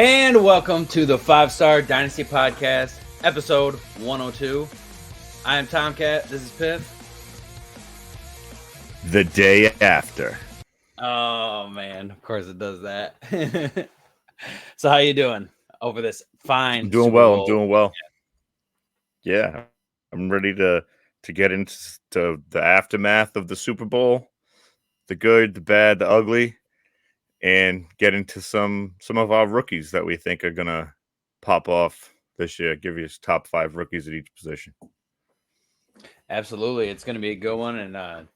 And welcome to the 5-Star Dynasty Podcast, episode 102. I am Tomcat. This is Piff. The day after. Oh, man. Of course it does that. So how you doing over this fine I'm doing Super well. Bowl? I'm doing well. Yeah. I'm ready to get into the aftermath of the Super Bowl, the good, the bad, the ugly, and get into some of our rookies that we think are going to pop off this year. Give you top 5 rookies at each position. Absolutely. It's going to be a good one. And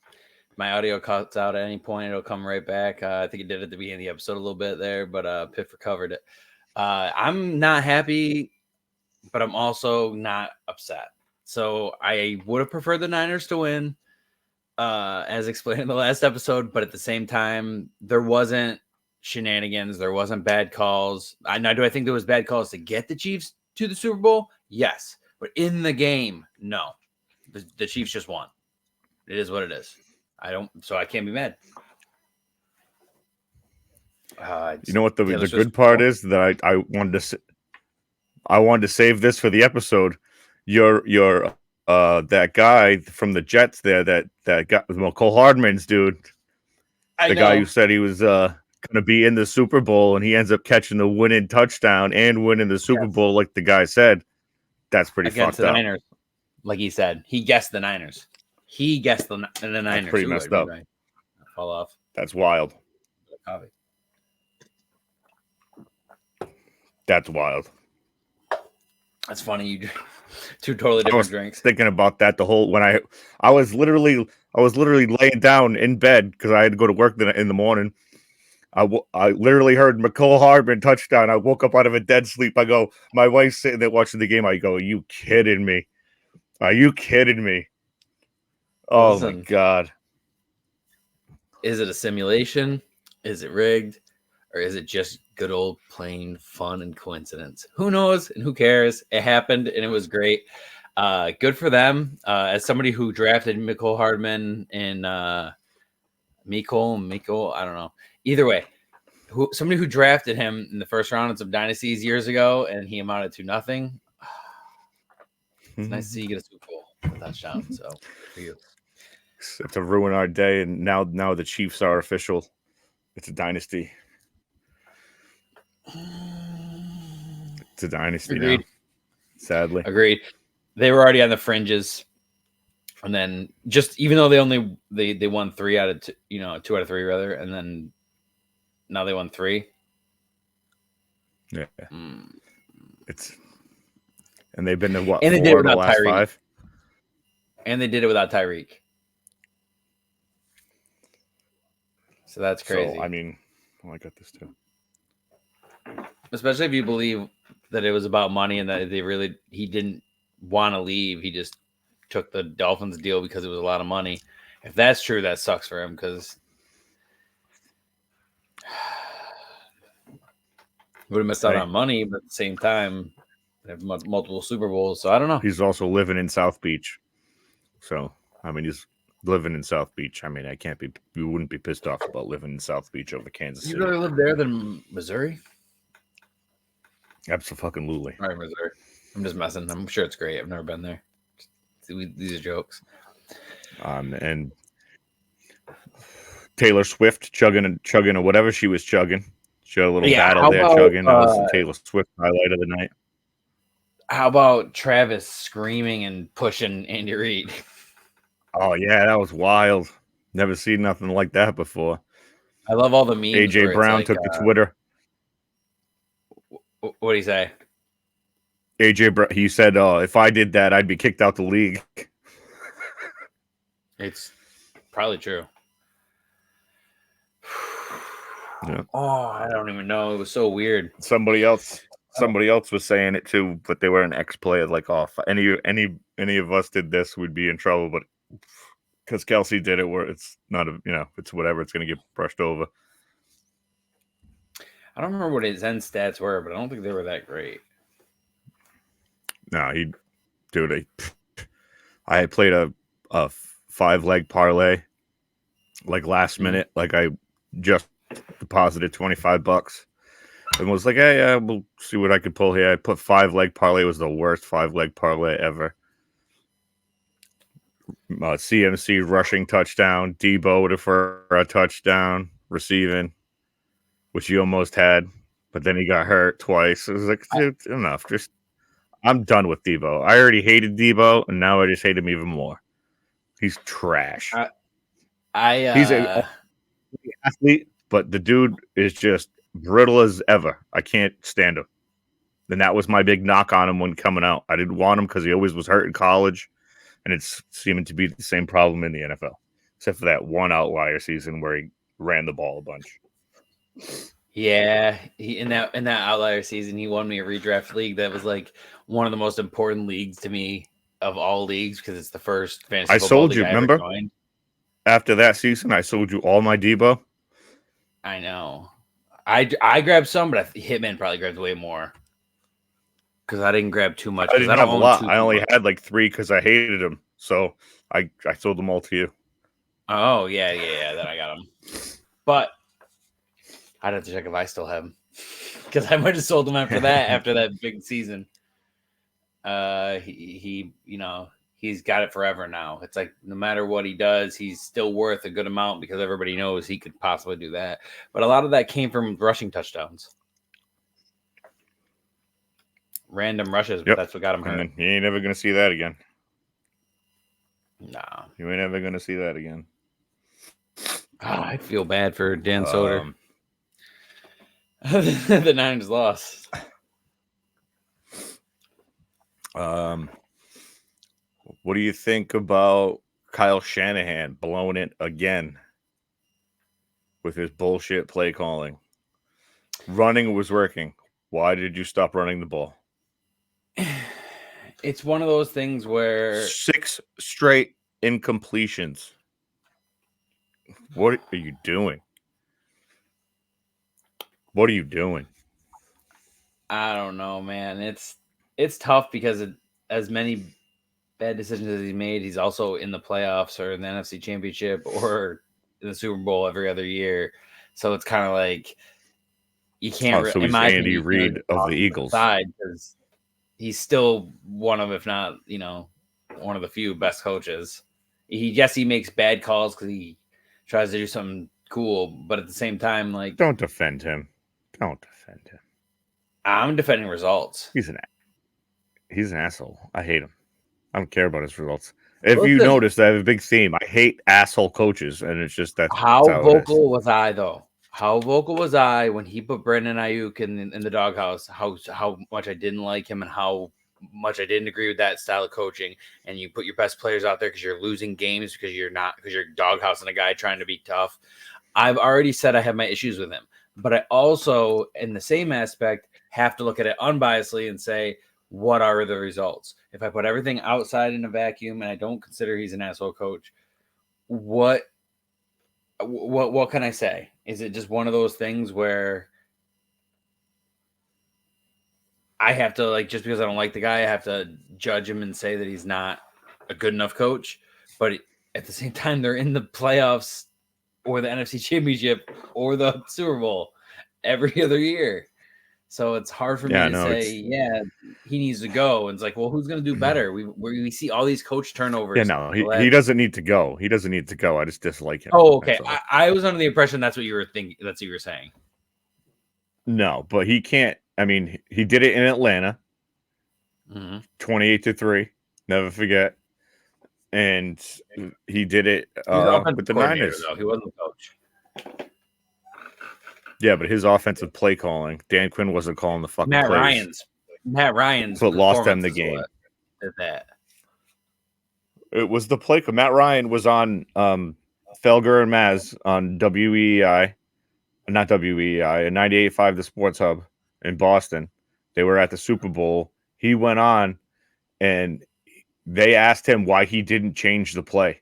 my audio cuts out at any point. It'll come right back. I think it did at the beginning of the episode a little bit there, but Piff recovered it. I'm not happy, but I'm also not upset. So I would have preferred the Niners to win, as explained in the last episode. But at the same time, there wasn't shenanigans. There wasn't bad calls. Now, do I think there was bad calls to get the Chiefs to the Super Bowl? Yes. But in the game, no. The Chiefs just won. It is what it is. So I can't be mad. You know what the good part is that I wanted to save this for the episode. Your that guy from the Jets there that got McCole Hardman's dude. The guy who said he was going to be in the Super Bowl and he ends up catching the winning touchdown and winning the Super Bowl like the guy said. That's pretty against fucked up. The Niners, like he said, he guessed the Niners. He guessed the Niners. That's pretty messed up. Fall off. That's wild. That's wild. That's funny. You two totally different drinks. Thinking about that the whole when I was literally laying down in bed because I had to go to work in the morning. I literally heard McCole Hardman touchdown. I woke up out of a dead sleep. I go, my wife's sitting there watching the game. I go, are you kidding me? Are you kidding me? Oh, listen, my God. Is it a simulation? Is it rigged? Or is it just good old plain fun and coincidence? Who knows and who cares? It happened and it was great. Good for them. As somebody who drafted McCole Hardman in Miko, I don't know. Either way, somebody who drafted him in the first round of some dynasties years ago and he amounted to nothing. It's nice to see you get a Super Bowl touchdown. So for you. To ruin our day, and now the Chiefs are official. It's a dynasty. It's a dynasty. Agreed. Now. Sadly, agreed. They were already on the fringes, and then just even though they won 3 out of 2, 2 out of 3 rather, and then now they won 3. Yeah, and they've been to what? And they 4 did it without the last Tyreek. 5. And they did it without Tyreek. So that's crazy. So, I mean, I got this too. Especially if you believe that it was about money and that he didn't want to leave. He just took the Dolphins deal because it was a lot of money. If that's true, that sucks for him because would have missed out on money, but at the same time, they have multiple Super Bowls. So I don't know. He's also living in South Beach. So, I mean, he's living in South Beach. I mean, you wouldn't be pissed off about living in South Beach over Kansas City. You'd rather live there than Missouri? Absolutely. All right, Missouri. I'm just messing. I'm sure it's great. I've never been there. These are jokes. And Taylor Swift chugging or whatever she was chugging. She had a little battle there chugging. That was the Taylor Swift highlight of the night. How about Travis screaming and pushing Andy Reid? Oh, yeah, that was wild. Never seen nothing like that before. I love all the memes. AJ Brown took to Twitter. What did he say? He said, if I did that, I'd be kicked out the league. It's probably true. Yeah. Oh, I don't even know. It was so weird. Somebody else was saying it too, but they were an ex-player. Like, oh, if any of us did this, we'd be in trouble. But because Kelsey did it, where it's not it's whatever. It's going to get brushed over. I don't remember what his end stats were, but I don't think they were that great. No, I had played a 5-leg parlay, like last minute. Like I just deposited $25, and was like, hey, we'll see what I could pull here. I put 5-leg parlay. It was the worst 5-leg parlay ever. CMC rushing touchdown, Debo for a touchdown, receiving, which he almost had, but then he got hurt twice. It was like, dude, enough. Just I'm done with Debo. I already hated Debo, and now I just hate him even more. He's trash. He's an athlete, but the dude is just brittle as ever. I can't stand him. And that was my big knock on him when coming out. I didn't want him because he always was hurt in college, and it's seeming to be the same problem in the NFL, except for that one outlier season where he ran the ball a bunch. Yeah, in that outlier season, he won me a redraft league that was like one of the most important leagues to me of all leagues because it's the first fantasy football sold league you, I remember? ever joined. After that season, I sold you all my Debo. I know. I grabbed some, but Hitman probably grabbed way more because I didn't grab too much. I didn't have a lot. I only had like 3 because I hated him. So I sold them all to you. Oh, yeah. Then I got them. But I'd have to check if I still have them because I might have sold them after that big season. He he's got it forever now. It's like no matter what he does, he's still worth a good amount because everybody knows he could possibly do that. But a lot of that came from rushing touchdowns. Random rushes, but that's what got him hurt. And you ain't never going to see that again. Nah. You ain't never going to see that again. I feel bad for Dan Soder. The Niners lost. What do you think about Kyle Shanahan blowing it again with his bullshit play calling? Running was working. Why did you stop running the ball? It's one of those things where 6 straight incompletions. What are you doing? What are you doing? I don't know, man. It's tough because as many bad decisions as he's made, he's also in the playoffs or in the NFC Championship or in the Super Bowl every other year. So it's kind of like you can't. So he's Andy Reid of the Eagles because he's still one of, if not, one of the few best coaches. He makes bad calls because he tries to do something cool, but at the same time, like, don't defend him. Don't defend him. I'm defending results. He's an asshole. I hate him. I don't care about his results. If you notice, I have a big theme. I hate asshole coaches, and it's just that. How vocal was I though? How vocal was I when he put Brandon Ayuk in the doghouse? How much I didn't like him and how much I didn't agree with that style of coaching. And you put your best players out there because you're losing games because you're doghousing a guy trying to be tough. I've already said I have my issues with him, but I also, in the same aspect, have to look at it unbiasedly and say, what are the results? If I put everything outside in a vacuum and I don't consider he's an asshole coach, what can I say? Is it just one of those things where I have to, like, just because I don't like the guy, I have to judge him and say that he's not a good enough coach? But at the same time, they're in the playoffs or the NFC Championship or the Super Bowl every other year. So it's hard for me to say, he needs to go. And it's like, well, who's going to do better? We see all these coach turnovers. Yeah, no, he doesn't need to go. He doesn't need to go. I just dislike him. Oh, okay. I was under the impression that's what you were thinking. That's what you were saying. No, but he can't. I mean, he did it in Atlanta, 28-3. Never forget. And he did it with the Niners. Though. He wasn't the coach. Yeah, but his offensive play calling, Dan Quinn wasn't calling the fucking plays. Matt Ryan's what lost them the game. Did that. It was the play. Matt Ryan was on Felger and Maz on WEI, not WEI, 98.5 The Sports Hub in Boston. They were at the Super Bowl. He went on, and they asked him why he didn't change the play.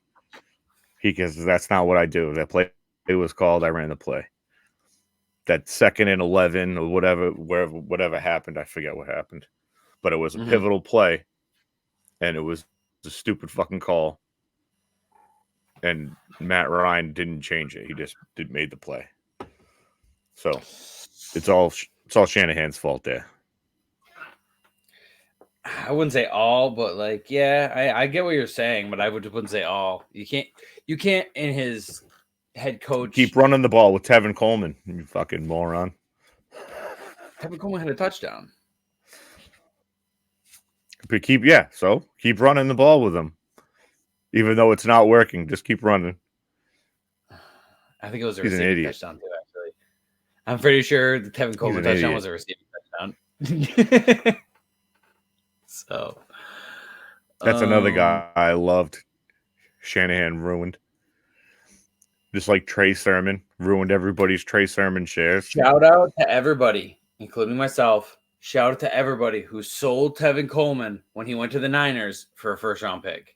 Because that's not what I do. That play it was called. I ran the play. That 2nd and 11 or whatever happened, I forget what happened, but it was a pivotal play, and it was a stupid fucking call. And Matt Ryan didn't change it; he just made the play. So it's all It's all Shanahan's fault there. I wouldn't say all, but like, yeah, I get what you're saying, but I wouldn't say all. You can't in his head coach keep running the ball with Tevin Coleman. You fucking moron. Tevin Coleman had a touchdown. But keep running the ball with him. Even though it's not working, just keep running. I think it was a receiving touchdown too, actually. I'm pretty sure the Tevin Coleman touchdown was a receiving touchdown. So that's another guy I loved. Shanahan ruined. Just like Trey Sermon ruined everybody's Trey Sermon shares. Shout out to everybody, including myself. Shout out to everybody who sold Tevin Coleman when he went to the Niners for a first-round pick.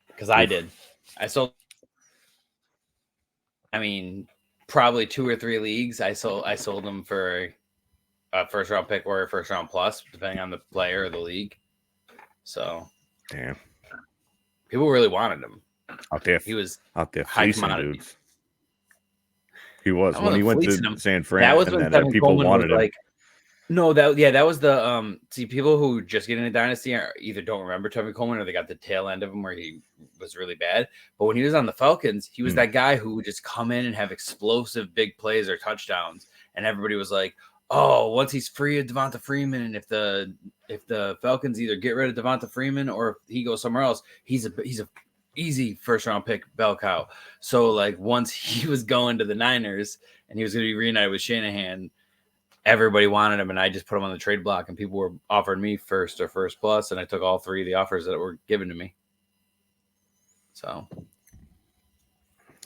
Because I did. I sold. I mean, probably 2 or 3 leagues. I sold them for a first-round pick or a first-round plus, depending on the player or the league. So, damn, people really wanted him. Out there, he was out there fleecing dudes. He was when he went to San Fran. That was and when people Coleman wanted him. Like, no, that was the see, people who just get into Dynasty either don't remember Tevin Coleman or they got the tail end of him where he was really bad. But when he was on the Falcons, he was that guy who would just come in and have explosive big plays or touchdowns, and everybody was like, "Oh, once he's free of Devonta Freeman, and if the Falcons either get rid of Devonta Freeman or if he goes somewhere else, he's a easy first-round pick bell cow." So, like, once he was going to the Niners and he was going to be reunited with Shanahan, everybody wanted him, and I just put him on the trade block, and people were offering me first or first plus, and I took all 3 of the offers that were given to me. So,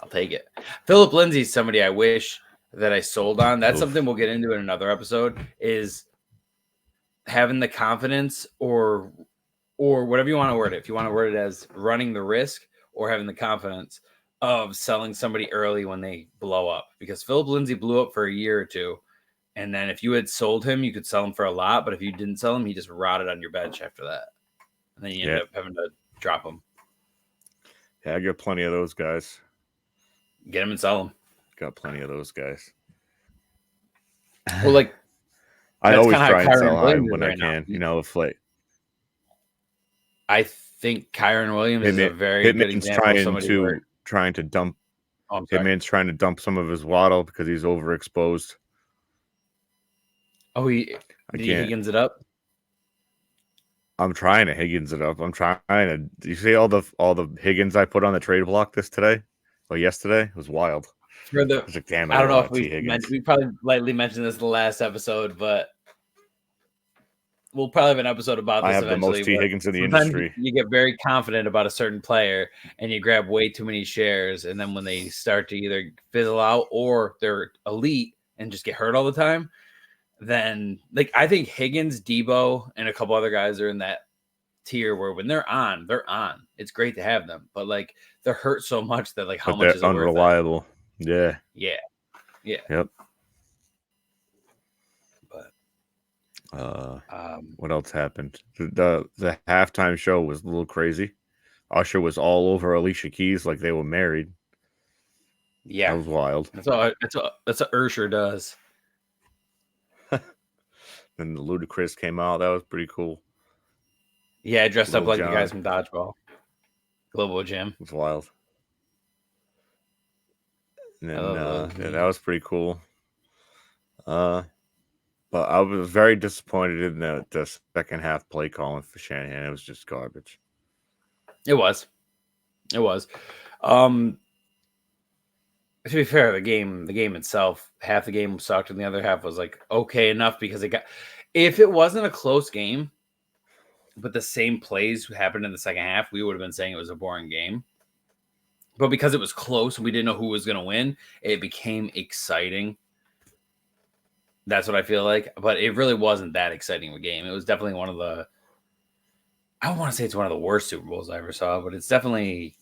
I'll take it. Philip Lindsay's somebody I wish that I sold on. That's something we'll get into in another episode, is having the confidence or whatever you want to word it. If you want to word it as running the risk or having the confidence of selling somebody early when they blow up. Because Philip Lindsay blew up for a year or 2. And then if you had sold him, you could sell him for a lot. But if you didn't sell him, he just rotted on your bench after that. And then you end up having to drop him. Yeah, I got plenty of those guys. Get him and sell him. Got plenty of those guys. Well, like, I always try and sell high when I can. You know, if like, I think Kyron Williams is a very good example of somebody trying to dump. Hitman's trying to dump some of his Waddle because he's overexposed. Oh, he Higgins it up? I'm trying to Higgins it up. I'm trying to. Do you see all the Higgins I put on the trade block yesterday? It was wild. I don't know if we probably lightly mentioned this in the last episode, but we'll probably have an episode about this. I have eventually, the most T Higgins in the industry. You get very confident about a certain player, and you grab way too many shares, and then when they start to either fizzle out or they're elite and just get hurt all the time, then, like, I think Higgins, Debo, and a couple other guys are in that tier where when they're on. It's great to have them, but like they're hurt so much that like how much is it unreliable? Yeah. Yep. But what else happened? The halftime show was a little crazy. Usher was all over Alicia Keys like they were married. Yeah, that was wild. That's what Usher does. Then the Ludacris came out. That was pretty cool. Yeah, dressed up like the guys from Dodgeball. Global Gym. It was wild. And then that was pretty cool. But I was very disappointed in the second half play calling for Shanahan. It was just garbage. It was. To be fair, the game itself, half the game sucked, and the other half was like okay enough because if it wasn't a close game, but the same plays happened in the second half, we would have been saying it was a boring game. But because it was close and we didn't know who was going to win, it became exciting. That's what I feel like. But it really wasn't that exciting of a game. It was definitely one of the, I don't want to say it's one of the worst Super Bowls I ever saw, but it's definitely.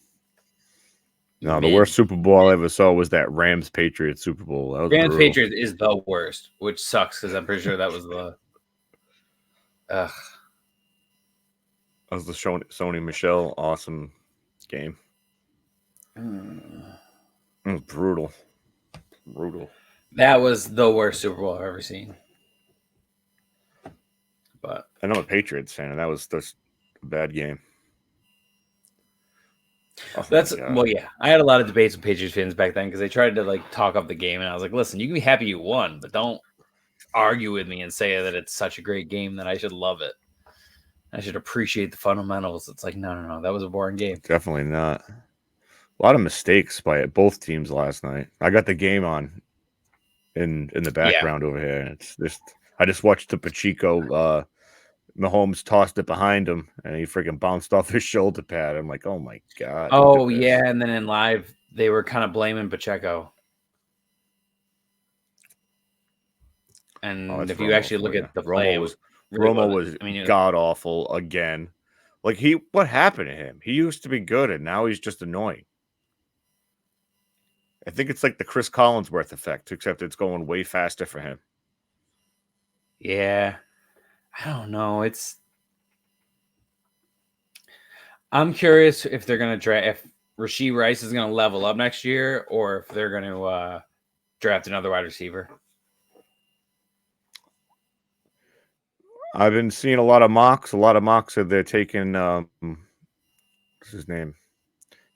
No, the worst Super Bowl I ever saw was that Rams-Patriots Super Bowl. That was Rams-Patriots is the worst, which sucks because I'm pretty sure that was the. That was the Sony Michel awesome game. It was brutal. That was the worst Super Bowl I've ever seen. But I know a Patriots fan, and that was just a bad game. Oh, well, yeah. I had a lot of debates with Patriots fans back then because they tried to like talk up the game, and I was like, "Listen, you can be happy you won, but don't argue with me and say that it's such a great game that I should love it. I should appreciate the fundamentals." It's like, no, that was a boring game. Definitely not. A lot of mistakes by both teams last night. I got the game on in the background over here. It's just I just watched the Pacheco. Mahomes tossed it behind him, and he freaking bounced off his shoulder pad. I'm like, oh my god. Oh yeah, and then in live they were kind of blaming Pacheco. And if you actually look at the play, Romo was god awful again. Like what happened to him? He used to be good, and now he's just annoying. I think it's like the Chris Collinsworth effect, except it's going way faster for him. Yeah, I don't know. I'm curious if they're gonna draft if Rashee Rice is gonna level up next year, or if they're gonna draft another wide receiver. I've been seeing a lot of mocks. A lot of mocks that they're taking. What's his name?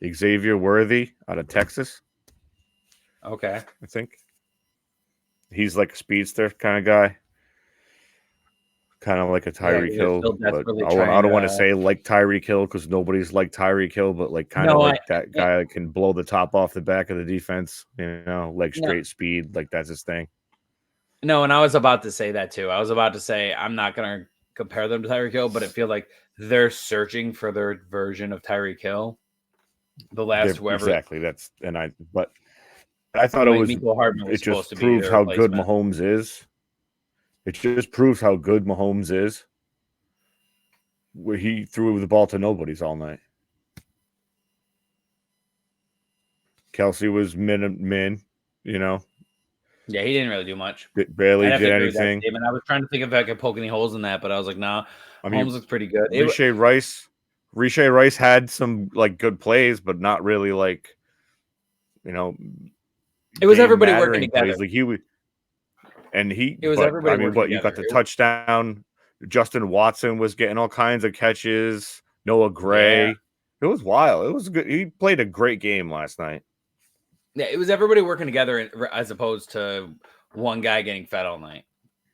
Xavier Worthy out of Texas. Okay, I think he's like a speedster kind of guy. Kind of like a Tyreek Hill, but I don't want to say like Tyreek Hill because nobody's like Tyreek Hill, but like kind of like that guy that can blow the top off the back of the defense, like straight speed, like that's his thing. No, and I was about to say that too. I was about to say I'm not going to compare them to Tyreek Hill, but I feel like they're searching for their version of Tyreek Hill. Exactly. But I thought it was. It just proves how good Mahomes is. It just proves how good Mahomes is. Where he threw the ball to nobodies all night. Kelsey was min. Yeah, he didn't really do much. Barely did anything. I was trying to think if I could poke any holes in that, but I was like, nah. Mahomes looks pretty good. Rashee Rice had some like good plays, but not really like, it was everybody working together. Plays. Like everybody working together. You got the touchdown. Justin Watson was getting all kinds of catches. Noah Gray. Yeah. It was wild. It was good. He played a great game last night. Yeah, it was everybody working together as opposed to one guy getting fed all night.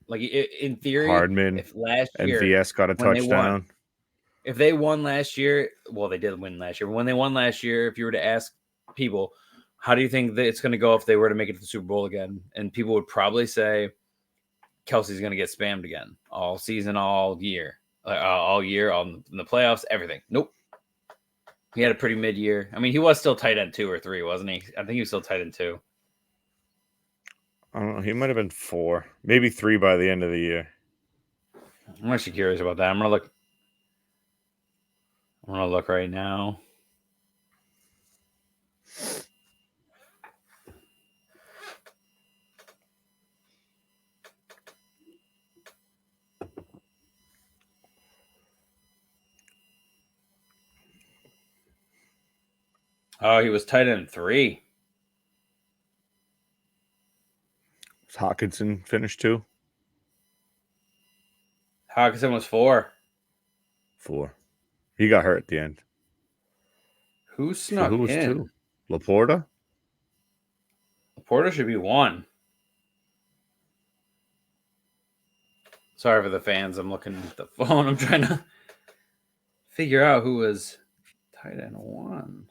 Like in theory, Hardman, if last year MVS got a touchdown. If they won last year, well, they did win last year. But when they won last year, if you were to ask people, how do you think that it's going to go if they were to make it to the Super Bowl again? And people would probably say Kelsey's going to get spammed again all season, all year, in the playoffs, everything. Nope. He had a pretty mid-year. I mean, he was still tight end 2 or 3, wasn't he? I think he was still tight end 2. I don't know. He might have been 4, maybe 3 by the end of the year. I'm actually curious about that. I'm gonna look right now. Oh, he was tight end 3. Was Hawkinson finished 2? Hawkinson was 4. 4. He got hurt at the end. Who snuck in? Who was 2? Laporta? Laporta should be 1. Sorry for the fans. I'm looking at the phone. I'm trying to figure out who was tight end 1.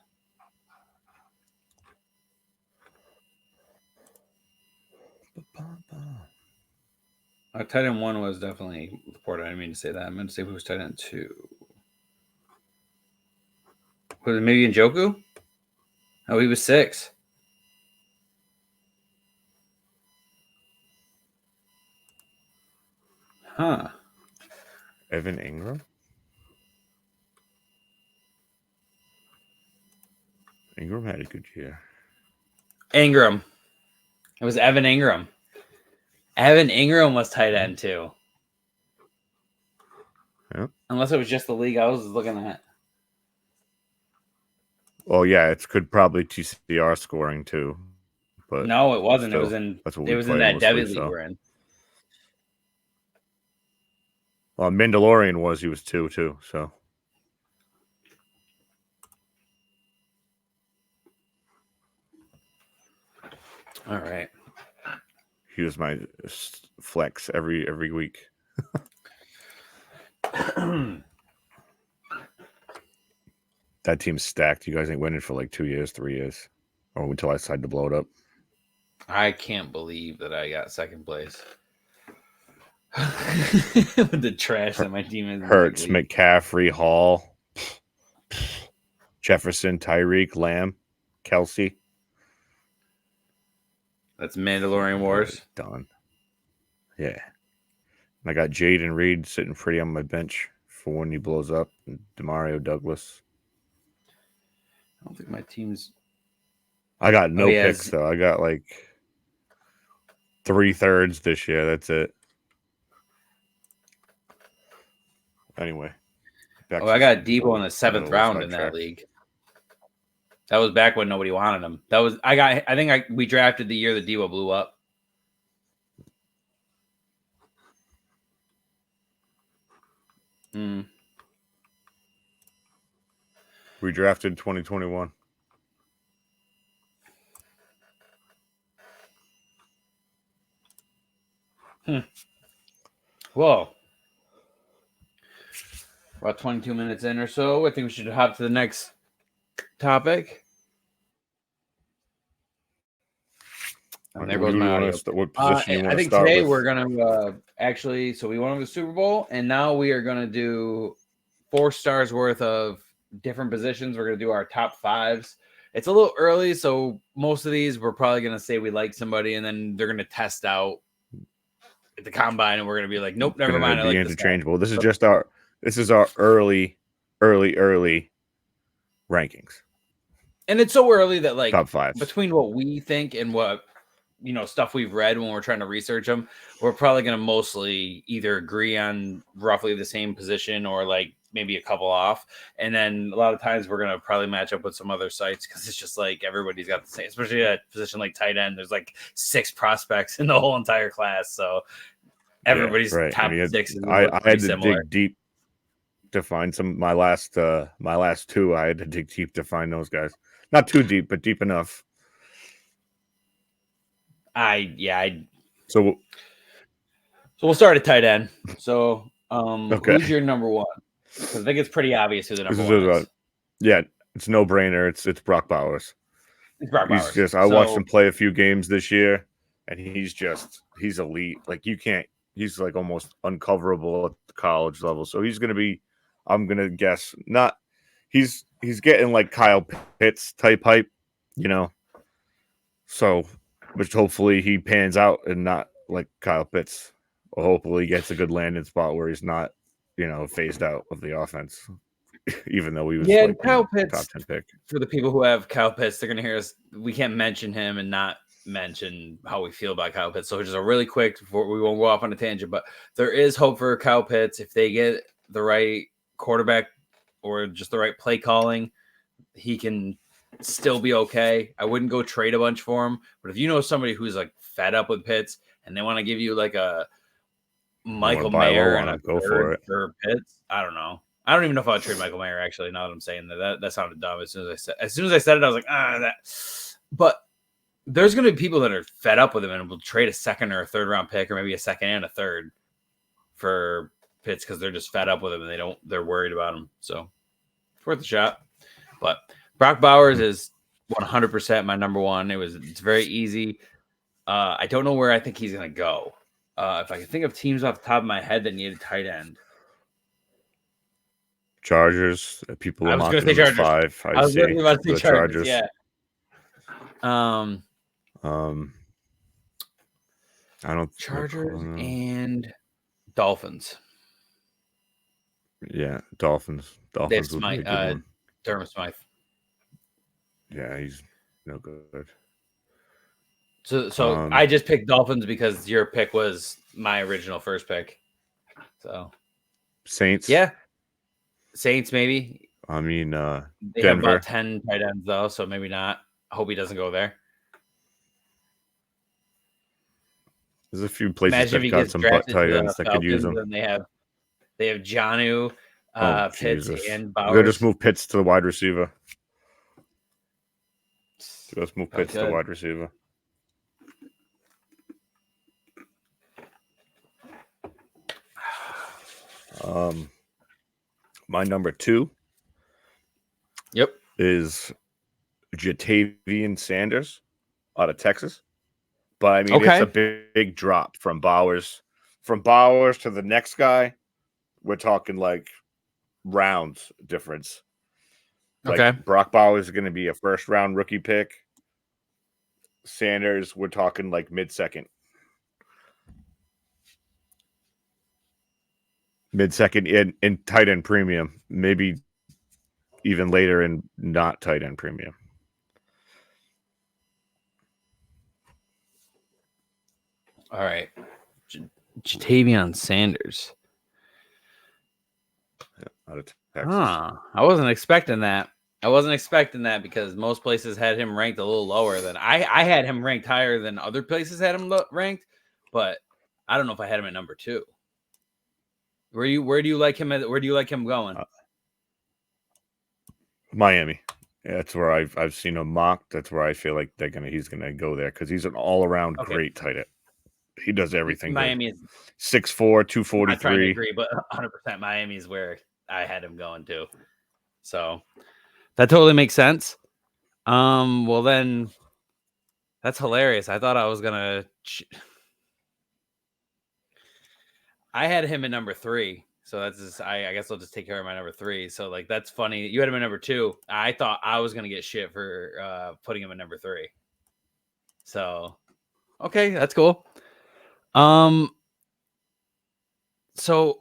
Tight end 1 was definitely Laporta. I didn't mean to say that. I meant to say who was tight end 2. Was it maybe Njoku? Oh, he was 6. Huh. Evan Ingram? Ingram had a good year. Ingram. It was Evan Ingram. Evan Ingram was tight end 2. Yep. Unless it was just the league I was looking at. Oh, yeah. It could probably TCR scoring, too. but no, it wasn't. still, It was in. that's what It we was play in that mostly, Devy league so. we're in. Well, Mandalorian he was 2 too, so. All right. He was my flex every week. That team's stacked. You guys ain't winning for like 2 years, 3 years, or until I decide to blow it up. I can't believe that I got second place with the trash that my team is. Hurts, McCaffrey, Hall, Jefferson, Tyreek, Lamb, Kelsey. That's Mandalorian Wars. Done. Yeah. I got Jaden Reed sitting pretty on my bench for when he blows up. And Demario Douglas. I don't think my team's. I got no picks though. I got like 3/3 this year. That's it. Anyway. I got Debo in the 7th round in that league. That was back when nobody wanted him. We drafted the year that Debo blew up. We drafted 2021. Well, about 22 minutes in or so. I think we should hop to the next topic. And there goes my audio. What position you want to start with? I think today we're going to actually, so we won the Super Bowl, and now we are going to do 4 stars worth of different positions. We're going to do our top 5s. It's a little early, so most of these we're probably going to say we like somebody, and then they're going to test out at the combine, and we're going to be like, nope, never mind. I like interchangeable. This is just our early rankings. And it's so early that like top 5 between what we think and what stuff we've read when we're trying to research them, we're probably going to mostly either agree on roughly the same position or like maybe a couple off. And then a lot of times we're going to probably match up with some other sites because it's just like everybody's got the same, especially at a position like tight end. There's like 6 prospects in the whole entire class. So everybody's top 6 is I had to similar. dig deep to find some my last 2. I had to dig deep to find those guys. Not too deep, but deep enough. So we'll start at tight end. So who's your number 1? Because I think it's pretty obvious who the number 1 is. Yeah, it's no brainer. It's Brock Bowers. It's Brock Bowers. I watched him play a few games this year, and he's elite. Like he's like almost uncoverable at the college level. So he's gonna be, I'm gonna guess, not he's getting like Kyle Pitts type hype, So which hopefully he pans out and not like Kyle Pitts. Or hopefully he gets a good landing spot where he's not, phased out of the offense. Even though he was Kyle Pitts, top 10 pick. For the people who have Kyle Pitts, they're gonna hear us. We can't mention him and not mention how we feel about Kyle Pitts. So just a really quick, before we won't go off on a tangent, but there is hope for Kyle Pitts if they get the right quarterback or just the right play calling. He can still be okay. I wouldn't go trade a bunch for him, but if you know somebody who's like fed up with Pitts and they want to give you like a Michael Mayer and a go for it for Pitts, I don't know. I don't even know if I'd trade Michael Mayer actually. Now that I'm saying that sounded dumb. As soon as I said it, I was like, that. But there's going to be people that are fed up with him and will trade a 2nd or a 3rd round pick or maybe a 2nd and a 3rd for Pitts because they're just fed up with him and they're worried about him. So it's worth a shot. But Brock Bowers is 100% my number 1. It's very easy. I don't know where I think he's going to go. If I can think of teams off the top of my head that need a tight end. Chargers. People I was going to say Chargers. 5. I was literally about to say Chargers. Yeah. I don't Chargers and Dolphins. Yeah, Dolphins. Dolphins would be a good one. Durham Smythe. Yeah, he's no good. So I just picked Dolphins because your pick was my original first pick. So Saints. Yeah. Saints maybe. I mean, they have about 10 tight ends though, so maybe not. I hope he doesn't go there. There's a few places Imagine that got some butt tight ends that could use them. And they have Jonnu, Pitts, Jesus. and We're Bowers. gonna just move Pitts to the wide receiver. Let's move Pitts to the wide receiver. My number 2. Yep. Is Jatavian Sanders out of Texas. But I mean, it's a big drop from Bowers. From Bowers to the next guy, we're talking like rounds difference. Like Brock Bowers is going to be a first-round rookie pick. Sanders, we're talking like mid-second. Mid-second in tight end premium. Maybe even later in not tight end premium. All right. Jatavian Sanders. Out of Texas. I wasn't expecting that. Because most places had him ranked a little lower than I had him ranked higher than other places had him ranked, but I don't know if I had him at number 2. Where do you like him going? Miami. Yeah, that's where I've seen him mocked. That's where I feel like he's gonna go there because he's an all around great tight end. He does everything. Miami is 6'4", 243. I'm trying to agree, but 100% Miami is where I had him going to. So that totally makes sense. Well then, that's hilarious. I thought I was gonna. I had him at number 3, so that's just, I guess I'll just take care of my number 3. So like that's funny. You had him at number 2. I thought I was gonna get shit for putting him at number 3. So okay, that's cool. So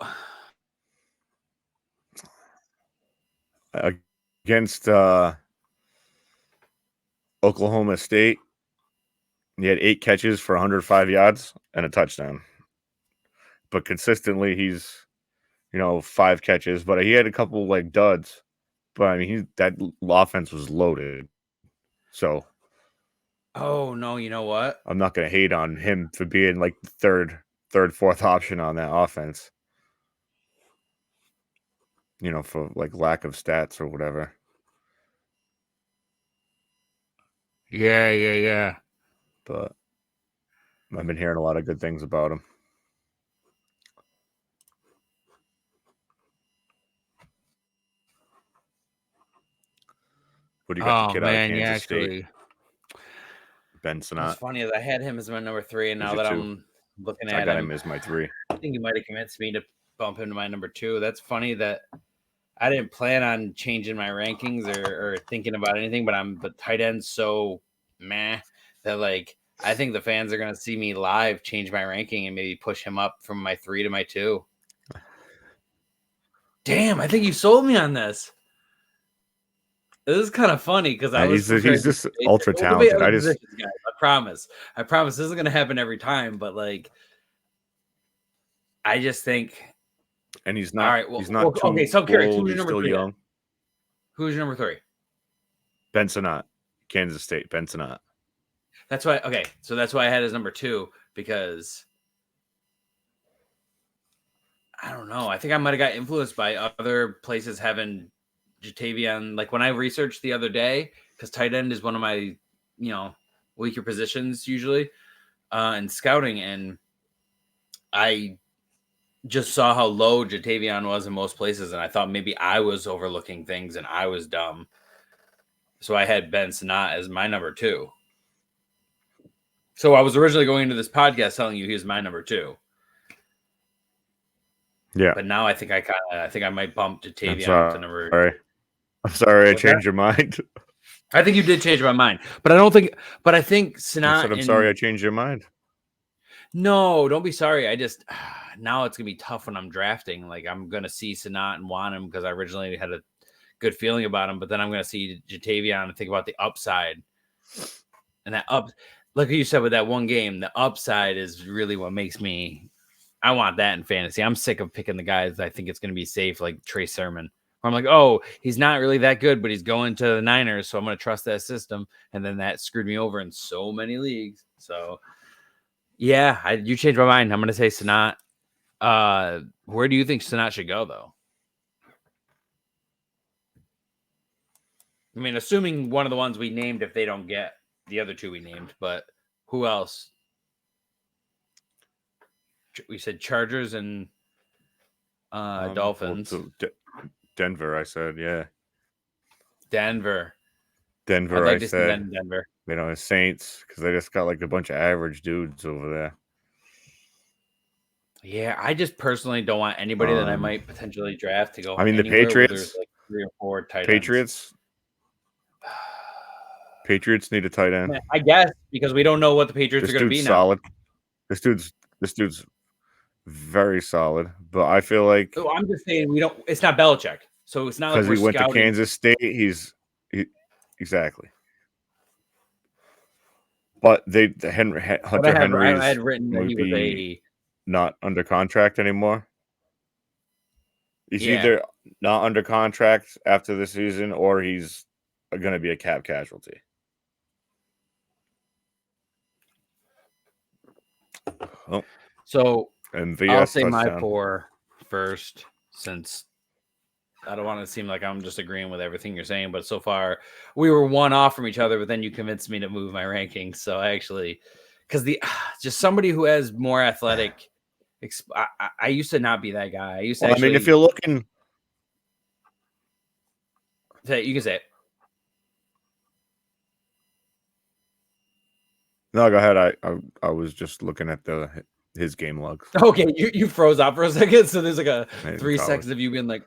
against Oklahoma State, he had 8 catches for 105 yards and a touchdown. But consistently, he's 5 catches. But he had a couple like duds. But I mean, that offense was loaded. So. Oh no! You know what? I'm not gonna hate on him for being like the third, fourth option on that offense. For like lack of stats or whatever. Yeah. But I've been hearing a lot of good things about him. What do you got? The kid out of Kansas State? Ben Sinnott. What's funny is I had him as my number 3, and now that I'm looking at him, I got him as my 3. I think you might have convinced me to bump him to my number 2. That's funny that I didn't plan on changing my rankings or thinking about anything, but tight end's so meh that like I think the fans are gonna see me live change my ranking and maybe push him up from my 3 to my 2. Damn, I think you sold me on this. This is kind of funny because he's just ultra talented. I promise this isn't gonna happen every time, but like I just think. And he's not. All right. Well, he's not too okay. So I'm curious. Who's your number still 3? Young. Who's your number 3? Ben Sinnott, Kansas State. Ben Sinnott. That's why. Okay, so that's why I had his number 2 because I don't know. I think I might have got influenced by other places having Jatavian. Like when I researched the other day, because tight end is one of my weaker positions usually in scouting, and I just saw how low Jatavian was in most places, and I thought maybe I was overlooking things and I was dumb. So I had Ben Sinnott as my number 2. So I was originally going into this podcast telling you he was my number 2. Yeah. But now I think I might bump Jatavian to number. Sorry. I'm sorry I changed your mind. I think you did change my mind, but I think Sinnott. I'm sorry I changed your mind. No, don't be sorry. I just now it's gonna be tough when I'm drafting. Like I'm gonna see Sinnott and want him because I originally had a good feeling about him, but then I'm gonna see Jatavian and think about the upside. And that like you said with that one game, the upside is really what makes me. I want that in fantasy. I'm sick of picking the guys I think it's gonna be safe, like Trey Sermon. I'm like, oh, he's not really that good, but he's going to the Niners, so I'm gonna trust that system. And then that screwed me over in so many leagues. So. Yeah, you changed my mind. I'm going to say Sanat. Where do you think Sanat should go, though? I mean, assuming one of the ones we named, if they don't get the other two we named, but who else? We said Chargers and Dolphins. Denver, I said, yeah. Denver, I said. Denver. You know, the Saints, because they just got like a bunch of average dudes over there. Yeah, I just personally don't want anybody that I might potentially draft to go. I mean, the Patriots. There's like 3 or 4 tight ends. Patriots need a tight end. I guess because we don't know what the Patriots are going to be solid. now. This dude's very solid, but I feel like I'm just saying we don't. It's not Belichick, so it's not like because he went to Kansas State. Exactly. But Hunter Henry I had written that he was not under contract anymore. He's either not under contract after the season, or he's going to be a cap casualty. Oh. So MVS I'll say touchdown. my 4 first, since I don't want to seem like I'm just agreeing with everything you're saying. But so far, we were one off from each other. But then you convinced me to move my rankings. So I actually, because just somebody who has more athletic. I used to not be that guy. I used to. I mean, if you're looking, you can say it. No, go ahead. I was just looking at his game logs. Okay, you froze out for a second, so there's like a 3 seconds of you being like,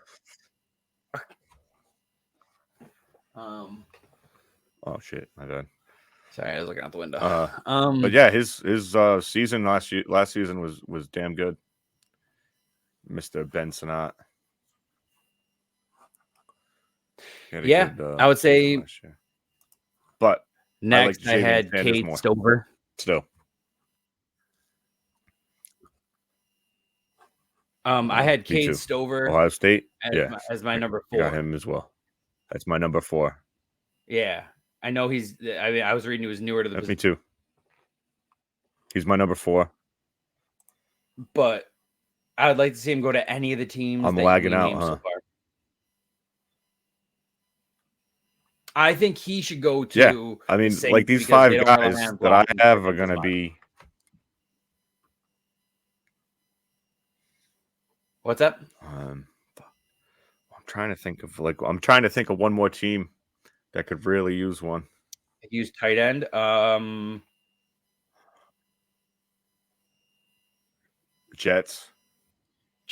oh shit, my bad. Sorry, I was looking out the window. But yeah, his season last season was damn good. Mr. Ben Sanat. Yeah, good, I would say. But next, I had Cade Stover. Still. I had Cade Stover. Ohio State. As my number 4. Got him as well. That's my number 4. Yeah. I know he's. I mean, I was reading he was newer to the position. Me too. He's my number 4. But I would like to see him go to any of the teams. I'm lagging out, huh? So far. I think he should go to. Yeah, I mean, like these 5 guys that I have are going to be. What's up? I'm trying to think of one more team that could really use one. Use tight end. Jets.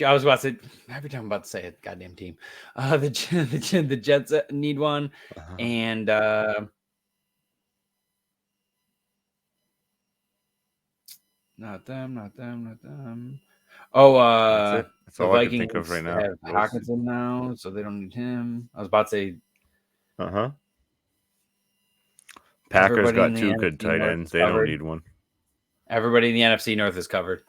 I was about to say, every time I'm about to say a goddamn team. The Jets need one, and not them. Oh, that's all I can think of right now. Have Hawkinson now, so they don't need him. I was about to say. Packers got 2 good tight ends. They don't need one. Everybody in the NFC North is covered.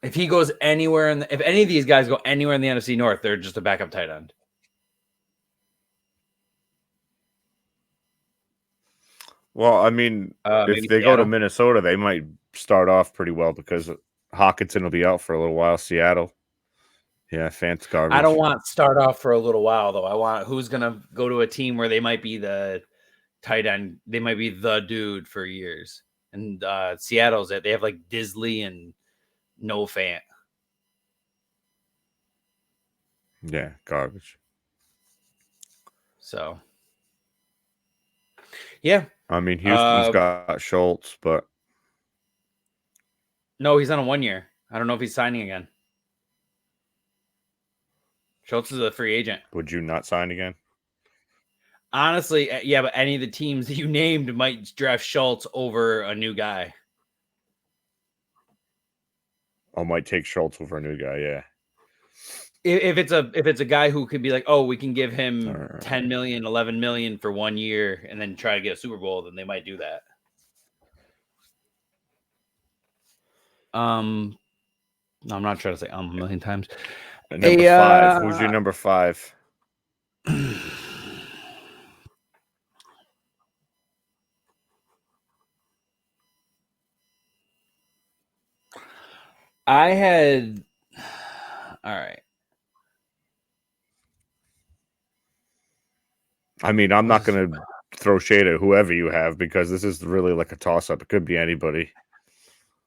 If he goes anywhere, if any of these guys go anywhere in the NFC North, they're just a backup tight end. Well, I mean, if they go to Minnesota, they might start off pretty well because Hawkinson will be out for a little while. Seattle. Yeah, fancy garbage. I don't want start off for a little while, though. I want who's going to go to a team where they might be the tight end. They might be the dude for years. And Seattle's it. They have like Disley and no Fant. Yeah, garbage. So, yeah. I mean, Houston's got Schultz, but no, he's on a 1 year. I don't know if he's signing again. Schultz is a free agent. Would you not sign again? Honestly, yeah, but any of the teams that you named might draft Schultz over a new guy. I might take Schultz over a new guy, yeah. If it's a guy who could be like, oh, we can give him 10 million, 11 million for 1 year and then try to get a Super Bowl, then they might do that. I'm not trying to say a million times. Number 5. Who's your number 5? I had. All right. I mean, I'm not going to throw shade at whoever you have because this is really like a toss-up. It could be anybody.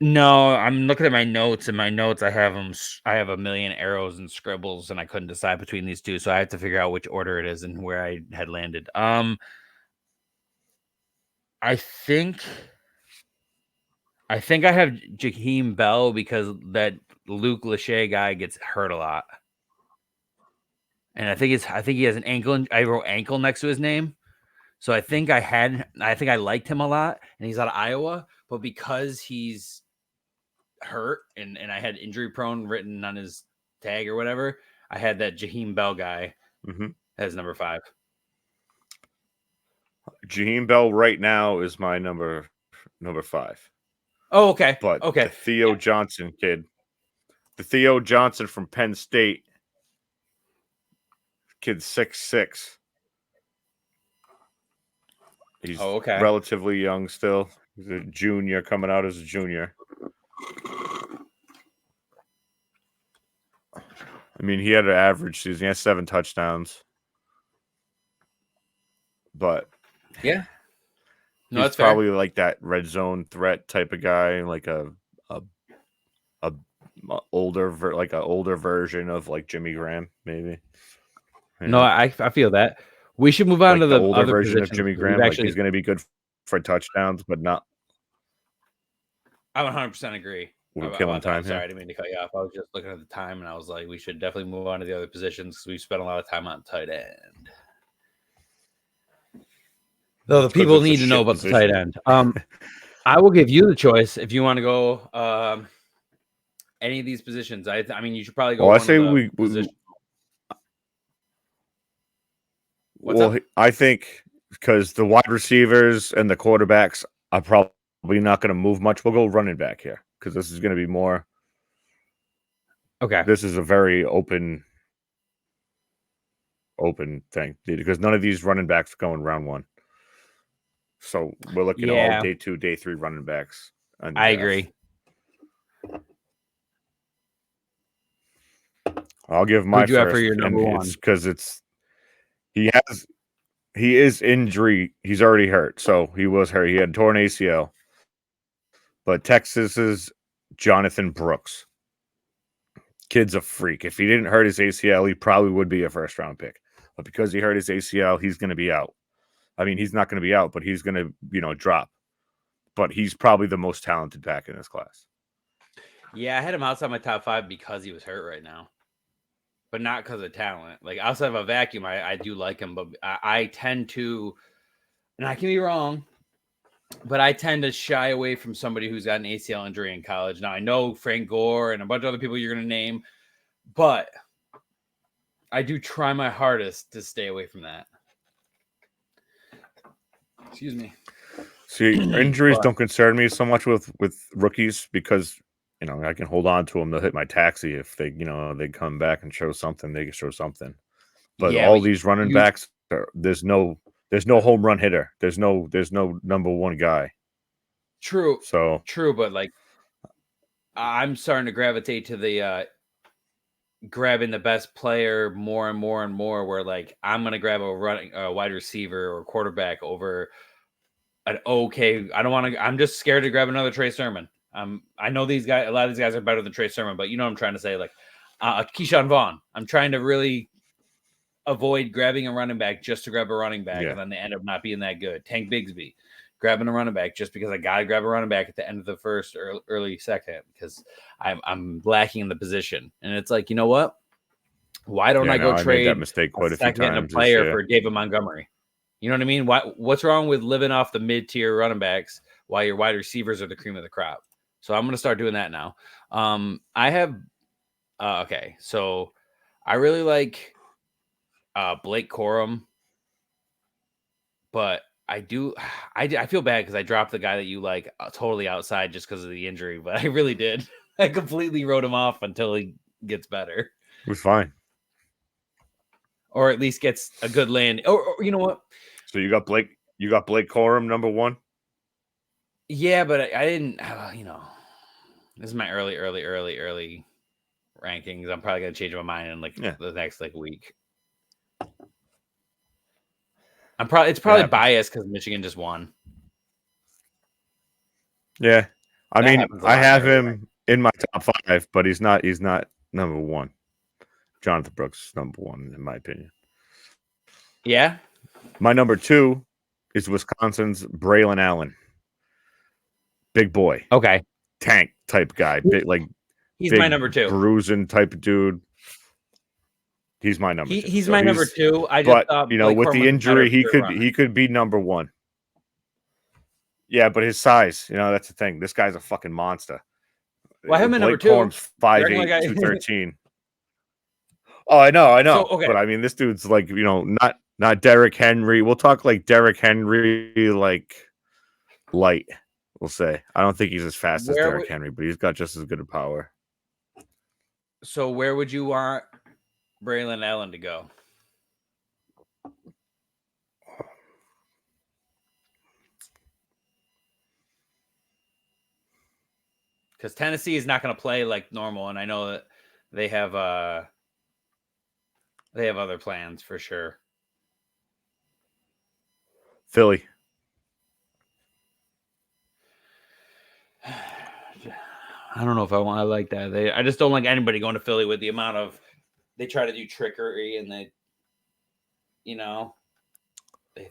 No, I'm looking at my notes. In my notes, I have them. I have a million arrows and scribbles, and I couldn't decide between these two, so I have to figure out which order it is and where I had landed. I think I have Jakeem Bell because that Luke Lachey guy gets hurt a lot, and I think he has an ankle. I wrote ankle next to his name. So I think I liked him a lot, and he's out of Iowa, but because he's hurt and I had injury prone written on his tag or whatever, I had that Jaheim Bell guy as number 5. Jaheim Bell right now is my number 5. Oh, okay. But okay. The Theo Johnson kid, the Theo Johnson from Penn State, kid's 6'6". He's relatively young still. He's a junior, coming out as a junior. I mean, he had an average season. He has 7 touchdowns. But yeah, no, he's probably fair. Like that red zone threat type of guy, like a older version of like Jimmy Graham, maybe. No, I feel that. We should move on to the older other version positions. of Jimmy Graham. Like he's going to be good for touchdowns, but not. I 100% agree. We're killing time here. Sorry, I didn't mean to cut you off. I was just looking at the time, and I was like, we should definitely move on to the other positions because we spent a lot of time on tight end. Though the people need to know about the tight end. I will give you the choice if you want to go any of these positions. I mean, you should probably go. Well, I say we I think because the wide receivers and the quarterbacks are probably not going to move much. We'll go running back here because this is going to be more. Okay. This is a very open thing because none of these running backs go in round 1. So we're looking at all day 2, day 3 running backs. I agree. I'll give my first for your number 1 because he is injury. He's already hurt, so he was hurt. He had torn ACL. But Texas's Jonathan Brooks, kid's a freak. If he didn't hurt his ACL, he probably would be a first-round pick. But because he hurt his ACL, he's going to be out. I mean, he's not going to be out, but he's going to, drop. But he's probably the most talented back in this class. Yeah, I had him outside my top 5 because he was hurt right now. But not because of talent. Like, outside of a vacuum, I do like him. But I tend to, and I can be wrong, but I tend to shy away from somebody who's got an ACL injury in college. Now, I know Frank Gore and a bunch of other people you're going to name, but I do try my hardest to stay away from that. Excuse me. See, injuries don't concern me so much with rookies because, I can hold on to them. They'll hit my taxi if they, they come back and show something. They can show something. But all these running backs, there's no home run hitter. There's no number 1 guy. True. So true, but like I'm starting to gravitate to the grabbing the best player more and more and more. Where like I'm gonna grab a wide receiver or quarterback over an okay. I don't want to. I'm just scared to grab another Trey Sermon. I know these guys. A lot of these guys are better than Trey Sermon, but you know what I'm trying to say. Like Keyshawn Vaughn. I'm trying to really avoid grabbing a running back just to grab a running back, and then they end up not being that good. Tank Bigsby, grabbing a running back just because I got to grab a running back at the end of the first or early second because I'm lacking in the position. And it's like, you know what? Why don't I go trade that mistake quite a few times, a player for David Montgomery? You know what I mean? What's wrong with living off the mid-tier running backs while your wide receivers are the cream of the crop? So I'm going to start doing that now. I have okay. So I really like Blake Corum, but I feel bad because I dropped the guy that you like totally outside just because of the injury, but I really did. I completely wrote him off until he gets better. It was fine. Or at least gets a good land. Or you know what? So you got Blake Corum number 1? Yeah, but I didn't, This is my early rankings. I'm probably gonna change my mind in the next week. It's probably biased because Michigan just won. Yeah, I mean, I have him in my top 5, but he's not number 1. Jonathan Brooks is number 1 in my opinion. Yeah. My number 2 is Wisconsin's Braylon Allen. Big boy. Okay. Tank type guy. Big, he's my number 2. Bruising type of dude. He's my number 2. He's my number 2. I just thought, with the injury, he could be number 1. Yeah, but his size, that's the thing. This guy's a fucking monster. Well, I have him number 2. 5'8", 213. Oh, I know. So, okay. But I mean, this dude's not Derrick Henry. We'll talk Derrick Henry, light. We'll say. I don't think he's as fast as Derrick Henry, but he's got just as good a power. So where would you want Braylon Allen to go? Because Tennessee is not going to play like normal, and I know that they have other plans for sure. Philly. I don't know if I like that. I just don't like anybody going to Philly with the amount of they try to do trickery and they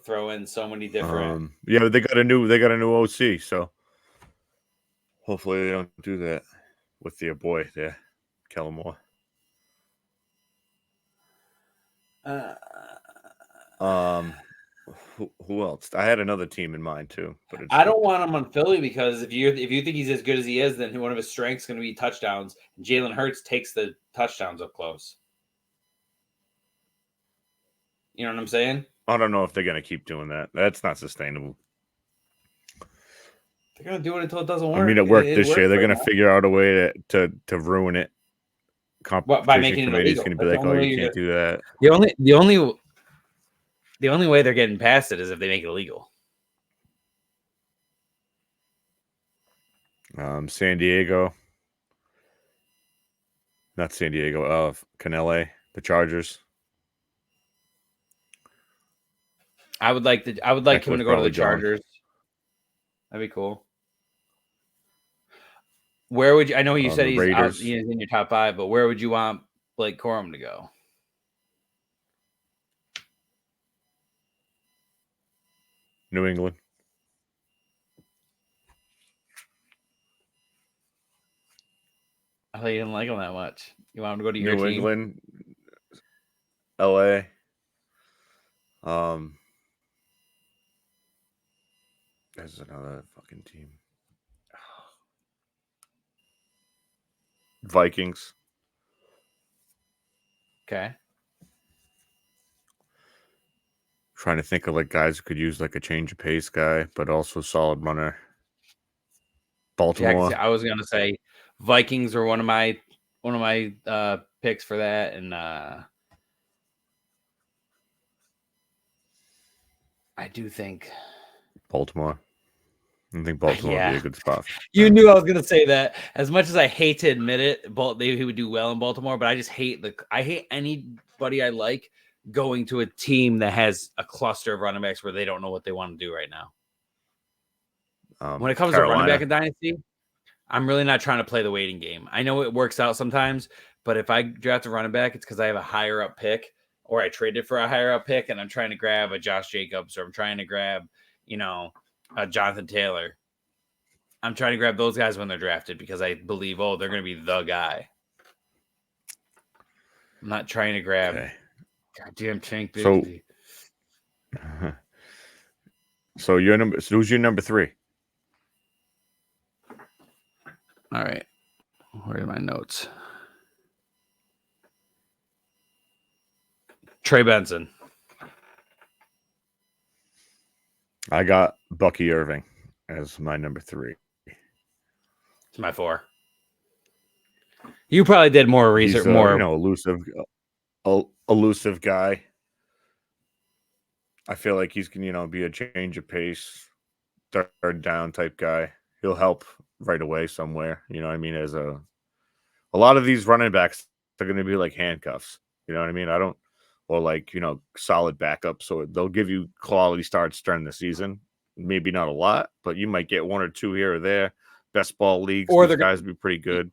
throw in so many different. Yeah, but they got a new OC, so hopefully they don't do that with their boy there, Kellen Moore. Who else? I had another team in mind too, but I don't want him on Philly because if you think he's as good as he is, then one of his strengths is going to be touchdowns. And Jalen Hurts takes the touchdowns up close. You know what I'm saying? I don't know if they're going to keep doing that. That's not sustainable. They're going to do it until it doesn't work. I mean, it worked this year. They're going to figure out a way to ruin it. By making it illegal. Is going to be like, oh, you can't do that. The only way they're getting past it is if they make it illegal. San Diego. Not San Diego. Canele, the Chargers. I would like him to go to the Chargers. That'd be cool. Where would you? I know you said he's in your top 5, but where would you want Blake Corum to go? New England. I thought you didn't like him that much. You want him to go to your team? New England, LA. There's another fucking team. Vikings. Okay. Trying to think of guys who could use a change of pace guy, but also solid runner. Baltimore. Yeah, I was gonna say Vikings are one of my picks for that, and I do think Baltimore. I think Baltimore would be a good spot. You knew I was gonna say that. As much as I hate to admit it, he would do well in Baltimore, but I just hate anybody I like going to a team that has a cluster of running backs where they don't know what they want to do right now. When it comes to running back in Dynasty, I'm really not trying to play the waiting game. I know it works out sometimes, but if I draft a running back, it's because I have a higher up pick or I traded for a higher up pick and I'm trying to grab a Josh Jacobs or I'm trying to grab, a Jonathan Taylor. I'm trying to grab those guys when they're drafted because I believe, they're going to be the guy. I'm not trying to grab goddamn Tank Bigsby. So who's your number 3? All right. Where are my notes? Trey Benson. I got Bucky Irving as my number 3. It's my 4. You probably did more research, more elusive guy. I feel like he's can be a change of pace, third down type guy. He'll help right away somewhere. You know what I mean? As a lot of these running backs are going to be like handcuffs. You know what I mean? Or like, solid backup. So they'll give you quality starts during the season. Maybe not a lot, but you might get one or two here or there. Best ball leagues, Or these guys would be pretty good.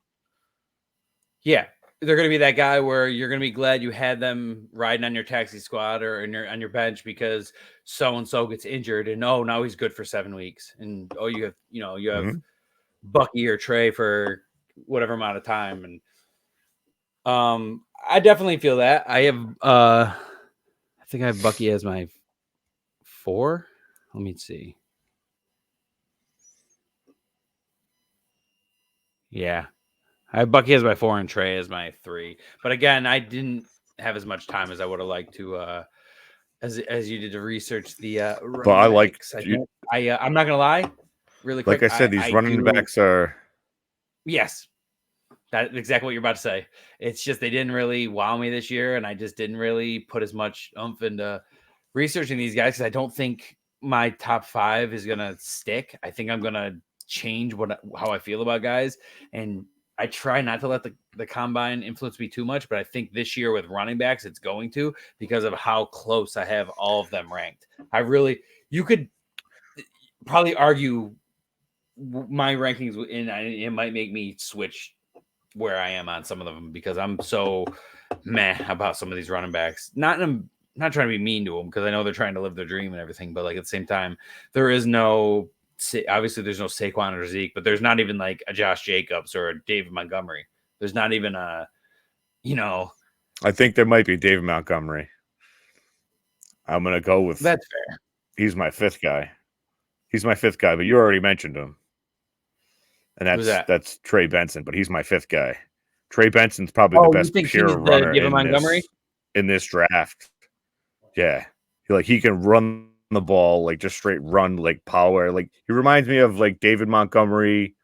Yeah. They're going to be that guy where you're going to be glad you had them riding on your taxi squad or on your bench because so-and-so gets injured and now he's good for 7 weeks. And you have Bucky or Trey for whatever amount of time. And I definitely feel that. I think I have Bucky as my 4. Let me see. Yeah. I have Bucky as my 4 and Trey as my 3. But again, I didn't have as much time as I would have liked to as you did to research the but I like I'm not gonna lie, really quick. Like I said, these running backs are yes. That's exactly what you're about to say. It's just they didn't really wow me this year, and I just didn't really put as much oomph into researching these guys because I don't think my top 5 is gonna stick. I think I'm gonna change how I feel about guys, and I try not to let the combine influence me too much. But I think this year with running backs, it's going to because of how close I have all of them ranked. You could probably argue my rankings, and it might make me switch where I am on some of them because I'm so meh about some of these running backs. Not trying to be mean to them because I know they're trying to live their dream and everything, but like at the same time, obviously there's no Saquon or Zeke, but there's not even like a Josh Jacobs or a David Montgomery. There's not even I think there might be David Montgomery. I'm gonna go with that's fair. He's my 5th guy. But you already mentioned him. And that's Trey Benson, but he's my 5th guy. Trey Benson's probably the best pure runner in this draft. Yeah. He can run the ball, like just straight run, like power. Like he reminds me of like David Montgomery,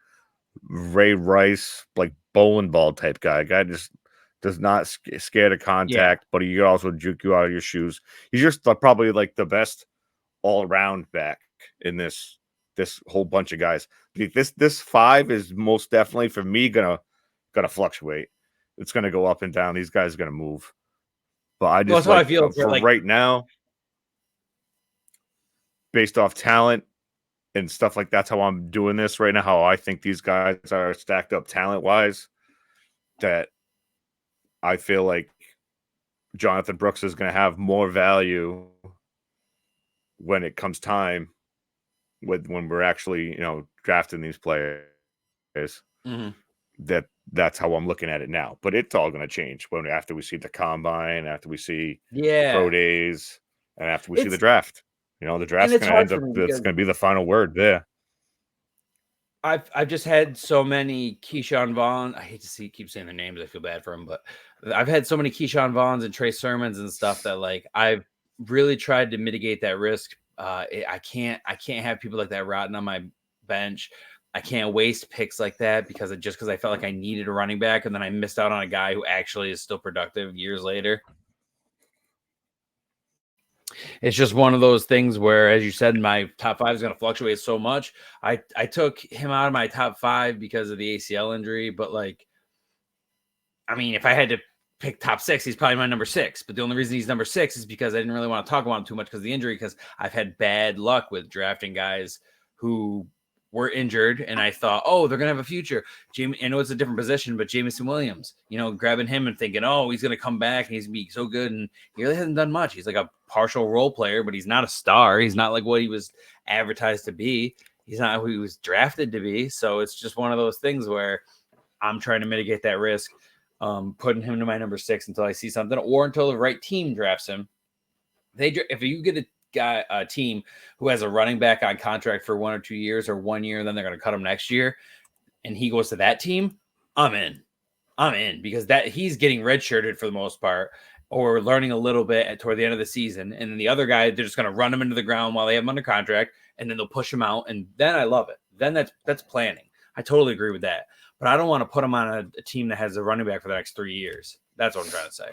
Ray Rice, like bowling ball type guy. A guy just does not scared of contact, but he also juke you out of your shoes. He's just probably like the best all-around back in this whole bunch of guys. This 5 is most definitely for me gonna fluctuate. It's gonna go up and down. These guys are gonna move. But I just how I feel for right now, based off talent and stuff like that's how I'm doing this right now. How I think these guys are stacked up talent wise. That I feel like Jonathan Brooks is gonna have more value when it comes time when we're actually, drafting these players. Mm-hmm. That's how I'm looking at it now. But it's all going to change after we see the combine, after we see pro days, and after we see the draft. The draft's going to end up. That's going to be the final word there. I've just had so many Keyshawn Vaughn. I hate to keep saying their names. I feel bad for them, but I've had so many Keyshawn Vaughns and Trey Sermons and stuff that like I've really tried to mitigate that risk. I can't have people like that rotting on my bench. I can't waste picks like that because I felt like I needed a running back and then I missed out on a guy who actually is still productive years later. It's just one of those things where, as you said, my top 5 is going to fluctuate so much. I took him out of my top 5 because of the ACL injury, but like, I mean, if I had to pick top 6, he's probably my number 6. But the only reason he's number 6 is because I didn't really want to talk about him too much because of the injury, because I've had bad luck with drafting guys who were injured, and I thought, oh, they're going to have a future. I know it's a different position, but Jameson Williams, grabbing him and thinking, oh, he's going to come back and he's going to be so good. And he really hasn't done much. He's like a partial role player, but he's not a star. He's not like what he was advertised to be. He's not who he was drafted to be. So it's just one of those things where I'm trying to mitigate that risk, putting him to my number 6 until I see something, or until the right team drafts him. If you get a team who has a running back on contract for 1 or 2 years or 1 year, and then they're going to cut him next year, and he goes to that team, I'm in because that he's getting redshirted for the most part, or learning a little bit toward the end of the season. And then the other guy, they're just going to run him into the ground while they have him under contract, and then they'll push him out. And then I love it. Then that's planning. I totally agree with that. But I don't want to put him on a team that has a running back for the next 3 years. That's what I'm trying to say.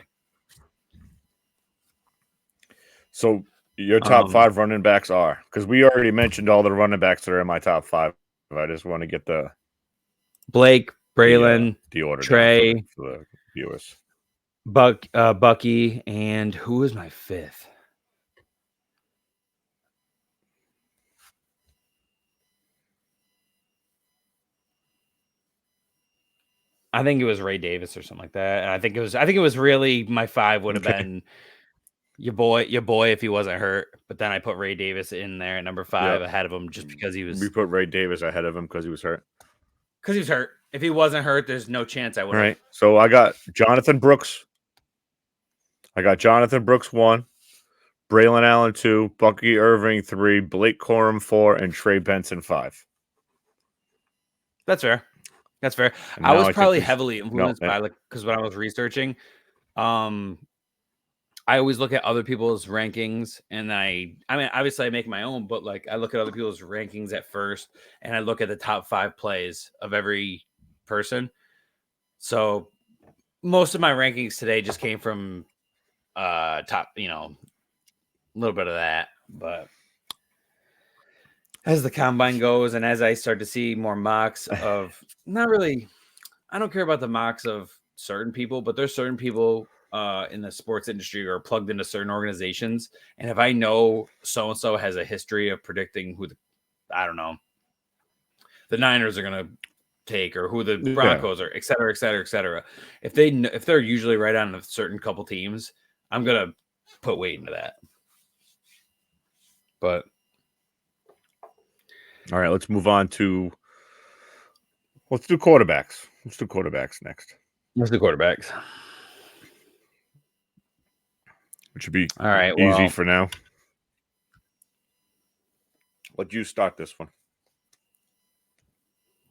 So your top 5 running backs are, because we already mentioned all the running backs that are in my top 5. I just want to get the Blake, Braylon, the order Trey, for the viewers. Bucky, and who is my fifth? I think it was Ray Davis or something like that. And I think it was really my 5 would have been your boy if he wasn't hurt. But then I put Ray Davis in there at number 5 ahead of him just because he was. We put Ray Davis ahead of him because he was hurt. Because he was hurt. If he wasn't hurt, there's no chance I would have. All right. So I got Jonathan Brooks. 1, Braylon Allen 2, Bucky Irving 3, Blake Corum 4, and Trey Benson 5. That's fair. I was probably heavily influenced by because when I was researching, I always look at other people's rankings, and I mean, obviously I make my own, but like I look at other people's rankings at first, and I look at the top 5 plays of every person. So most of my rankings today just came from top, a little bit of that, but as the combine goes and as I start to see more mocks of not really, I don't care about the mocks of certain people, but there's certain people in the sports industry or plugged into certain organizations. And if I know so-and-so has a history of predicting who the Niners are going to take or who the Broncos are, et cetera, et cetera, et cetera. If they're usually right on a certain couple teams, I'm going to put weight into that. But all right, let's move on to let's do quarterbacks. Let's do quarterbacks next. Let's do quarterbacks. Which should be all right, easy for now. Let you start this one.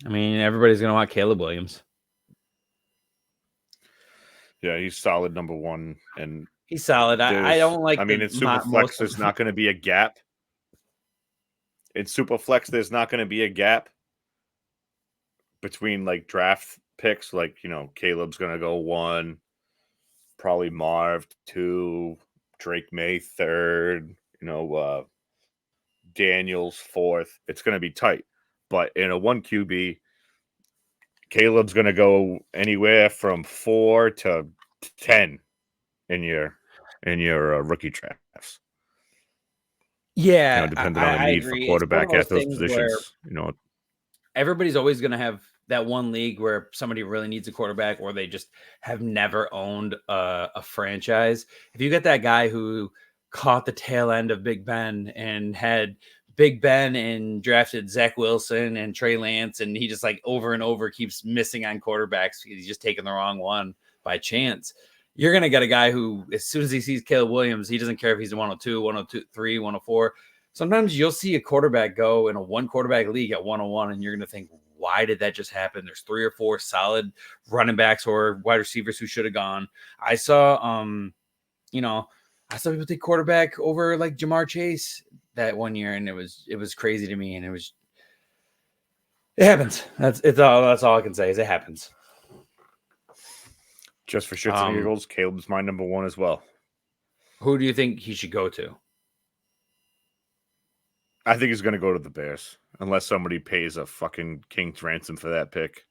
I mean, everybody's going to want Caleb Williams. Yeah, he's solid number 1, and he's solid. I don't like. I mean, in Superflex, there's not going to be a gap. In Superflex, there's not going to be a gap between like draft picks. Like, Caleb's going to go 1, probably Marv 2, Drake May 3rd, Daniels 4th. It's going to be tight. But in a 1 QB, Caleb's going to go anywhere from 4 to 10 in your rookie drafts. Yeah, depending on the need for quarterback at those positions. Everybody's always going to have that one league where somebody really needs a quarterback, or they just have never owned a franchise. If you get that guy who caught the tail end of Big Ben and had Big Ben and drafted Zach Wilson and Trey Lance, and he just like over and over keeps missing on quarterbacks because he's just taking the wrong one by chance. You're going to get a guy who, as soon as he sees Caleb Williams, he doesn't care if he's a 102, 103, 104. Sometimes you'll see a quarterback go in a 1 quarterback league at 101, and you're going to think, why did that just happen? There's 3 or 4 solid running backs or wide receivers who should have gone. I saw, people take quarterback over like Jamar Chase that 1 year, and it was crazy to me, and it happens. That's all I can say is it happens. Just for shits and giggles, Caleb's my number 1 as well. Who do you think he should go to? I think he's going to go to the Bears, unless somebody pays a fucking king's ransom for that pick.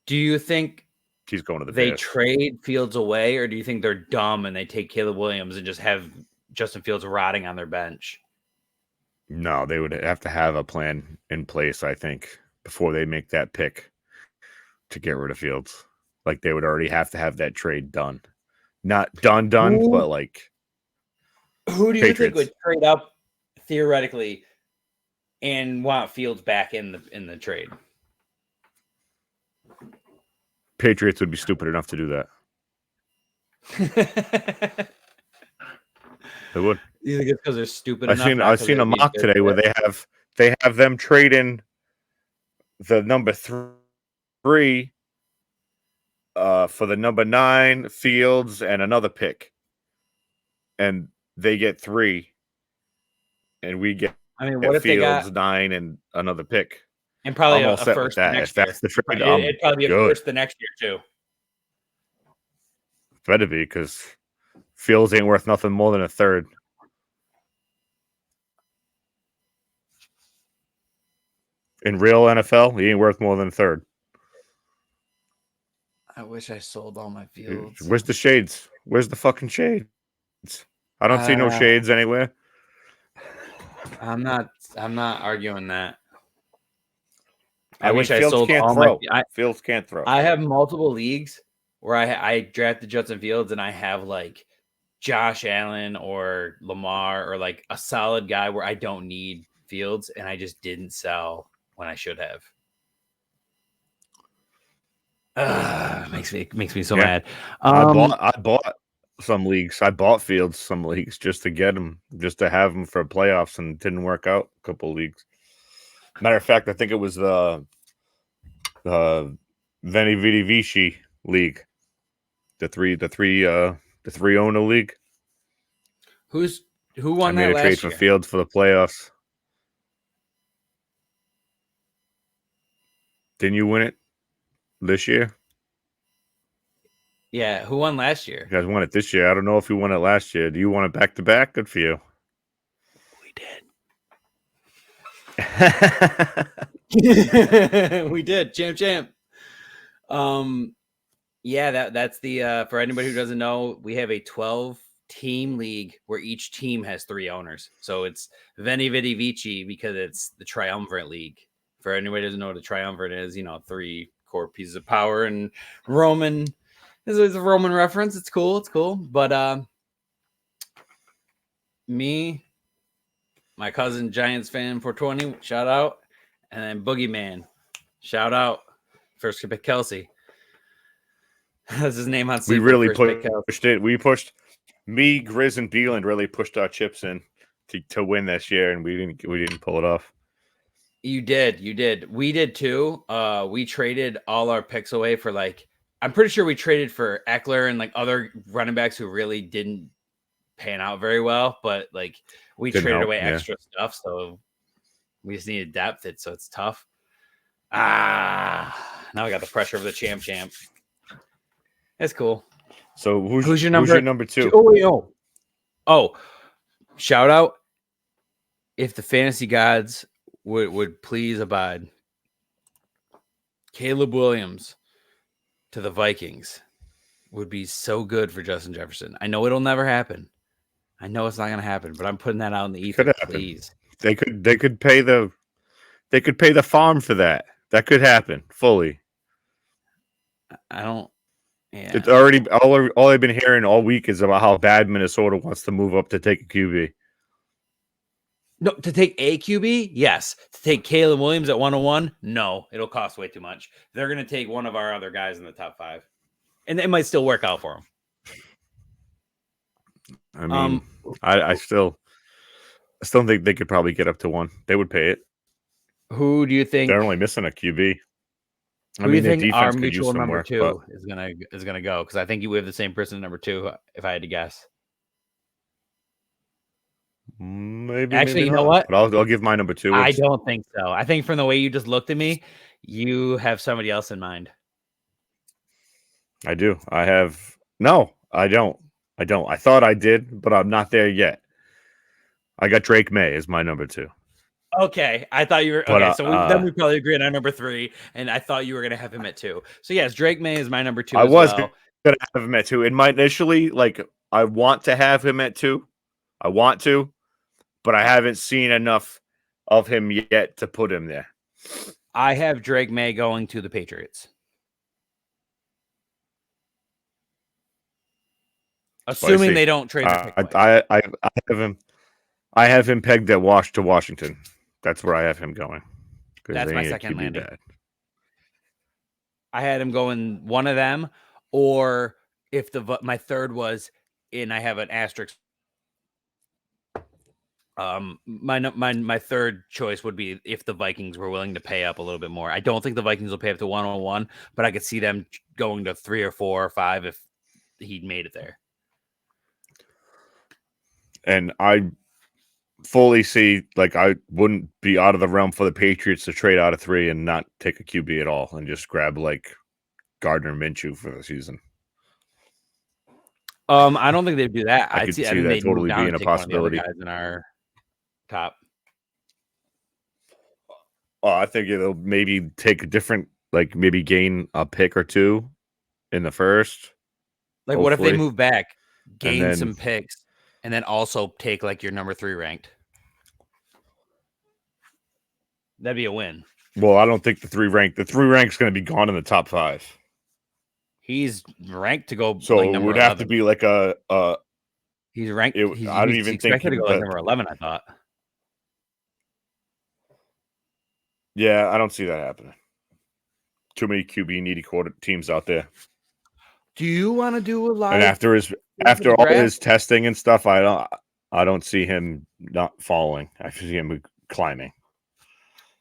Do you think he's going to the Bears? They trade Fields away, or do you think they're dumb and they take Caleb Williams and just have Justin Fields rotting on their bench? No, they would have to have a plan in place, I think, before they make that pick to get rid of Fields. Like, they would already have to have that trade done. Not done, but like... Who do you think would trade up, theoretically, and want Fields back in the trade? Patriots would be stupid enough to do that. They would. You think it's because they're stupid enough? I've seen a mock today where they have them trading the number 3 for the number 9 Fields and another pick, and they get 3, and we get what if Fields, they got 9 and another pick, and probably a first next year? That's the trade, it'd probably be a first the next year too. Better be, because Fields ain't worth nothing more than a 3rd. In real NFL, he ain't worth more than a third. I wish I sold all my fields. Where's the shades? Where's the fucking shades? I don't see no shades anywhere. I'm not arguing that. I wish I sold all my. Fields can't throw. I have multiple leagues where I drafted Justin Fields, and I have like Josh Allen or Lamar or like a solid guy where I don't need Fields, and I just didn't sell when I should have. Makes me so mad. I bought some leagues. I bought Fields some leagues just to get him, just to have him for playoffs, and it didn't work out. A couple of leagues. Matter of fact, I think it was the Veni Vidi Vici league, the three owner league. Who won that last year? I made a trade for Fields for the playoffs. Didn't you win it this year? Yeah, who won last year? You guys won it this year. I don't know if you won it last year. Do you want it back to back? Good for you. We did. We did. Champ. Yeah, that's the for anybody who doesn't know, we have a 12-team league where each team has 3 owners. So it's Veni Vidi Vici because it's the triumvirate league. For anybody who doesn't know what a triumvirate is, 3 core pieces of power, and Roman is a Roman reference. It's cool. But me, my cousin Giants fan 420, shout out, and then Boogeyman, shout out. First pick Kelsey. That's his name on. We really pushed it. We pushed me, Grizz, and Beeland really pushed our chips in to win this year, and we didn't pull it off. You did. We did too. We traded all our picks away for I'm pretty sure we traded for Eckler and other running backs who really didn't pan out very well, but we traded away extra stuff, so we just needed depth. So it's tough. Now I got the pressure of the champ. That's cool. So who's your number 2? Oh, shout out. If the fantasy gods would please abide, Caleb Williams to the Vikings would be so good for Justin Jefferson. I know it'll never happen. I know it's not going to happen, but I'm putting that out in the ether. Please. They could pay the farm for that. That could happen fully. I don't. Yeah. It's already all I've been hearing all week is about how bad Minnesota wants to move up to take a QB. No, to take a QB, yes. To take Caleb Williams at 101, no. It'll cost way too much. They're going to take one of our other guys in the top 5, and it might still work out for them. I mean, I still think they could probably get up to 1. They would pay it. Who do you think? They're only missing a QB. Who do you think our mutual number 2 is gonna go? Because I think we have the same person at number 2. If I had to guess, maybe. Actually, maybe you know what? But I'll give my number 2. I don't think so. I think from the way you just looked at me, you have somebody else in mind. I do. I have. No, I don't. I thought I did, but I'm not there yet. I got Drake May as my number 2. Okay, I thought you were okay. So then we probably agree on number 3, and I thought you were going to have him at 2. So yes, Drake May is my number 2. I was going to have him at 2. In my initially, I want to have him at 2. I want to, but I haven't seen enough of him yet to put him there. I have Drake May going to the Patriots, assuming they don't trade the pick away. I have him pegged at Washington. That's where I have him going. That's my second landing. I had him going one of them, or if my third was in, I have an asterisk. My third choice would be if the Vikings were willing to pay up a little bit more. I don't think the Vikings will pay up to 101, but I could see them going to 3 or 4 or 5 if he'd made it there. And I fully see, I wouldn't be out of the realm for the Patriots to trade out of 3 and not take a QB at all and just grab Gardner Minshew for the season. I don't think they'd do that. I could see that totally being a possibility. Guys in our top. Oh, I think it'll maybe take a different, like maybe gain a pick or two in the first. Like, what if they move back, gain then, some picks, and then also take like your number 3 ranked? That'd be a win. Well, I don't think the 3 rank's going to be gone in the top 5. He's ranked to go. So like it number would 11. have to be like a. He's ranked. I don't even think expected to go like number 11. I thought. Yeah, I don't see that happening. Too many QB needy quarter teams out there. Do you want to do a live? And after all his testing and stuff, I don't see him not falling. I see him climbing.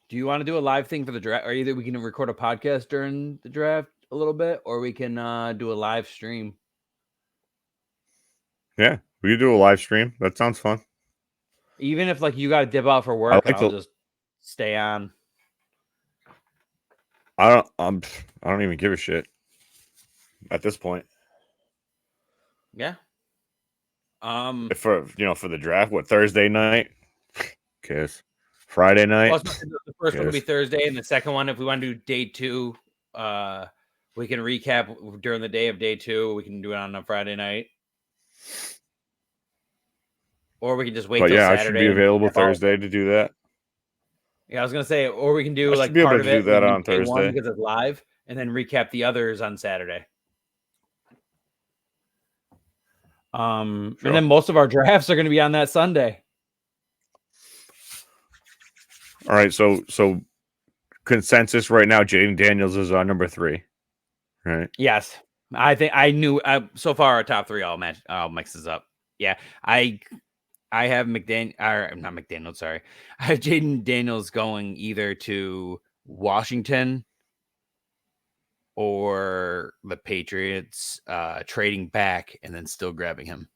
Do you want to do a live thing for the draft? Or either we can record a podcast during the draft a little bit, or we can do a live stream. Yeah, we can do a live stream. That sounds fun. Even if like you got to dip out for work, I'll just stay on. I don't even give a shit at this point. Yeah. For the draft, what, Thursday night? Kiss. Friday night. Well, the first one will be Thursday, and the second one, if we want to do day 2, we can recap during the day of day 2. We can do it on a Friday night, or we can just wait till Saturday. I should be available Thursday to do that. Yeah, I was gonna say, or we can do like be part able of to it do that on Thursday because it's live, and then recap the others on Saturday. Sure. And then most of our drafts are going to be on that Sunday. All right, so consensus right now, Jaden Daniels is our number 3, right? Yes, I think I knew. So far, our top 3 all mixes up. Yeah, I have not McDaniel. Sorry, I have Jaden Daniels going either to Washington or the Patriots, trading back and then still grabbing him.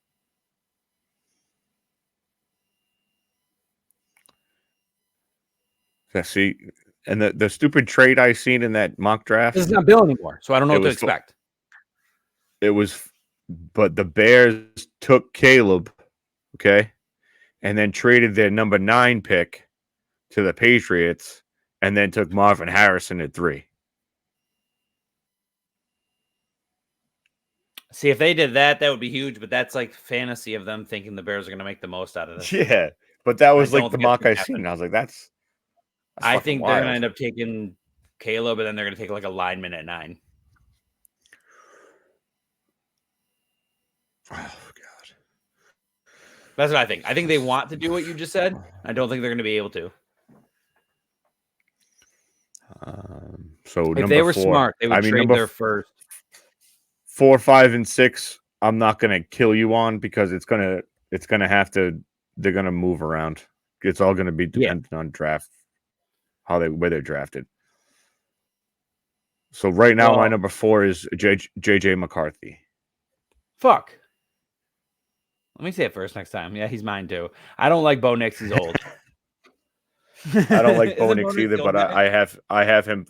See, and the stupid trade I seen in that mock draft. This is not Bill anymore, so I don't know what to expect. But the Bears took Caleb, okay, and then traded their number 9 pick to the Patriots, and then took Marvin Harrison at 3. See, if they did that, that would be huge, but that's like fantasy of them thinking the Bears are going to make the most out of this. Yeah, but that was like the mock I seen. I was like, that's I think they're going to end up taking Caleb, and then they're going to take like a lineman at 9. Oh, God. That's what I think. I think they want to do what you just said. I don't think they're going to be able to. So if they were 4, smart, they would trade their first. 4, 5, and 6. I'm not going to kill you on because it's gonna have to. They're going to move around. It's all going to be dependent on draft, where they're drafted. So right now, my number 4 is JJ McCarthy. Fuck. Let me say it first next time. Yeah, he's mine too. I don't like Bo Nix. He's old. I don't like Bo Nix either, but I have him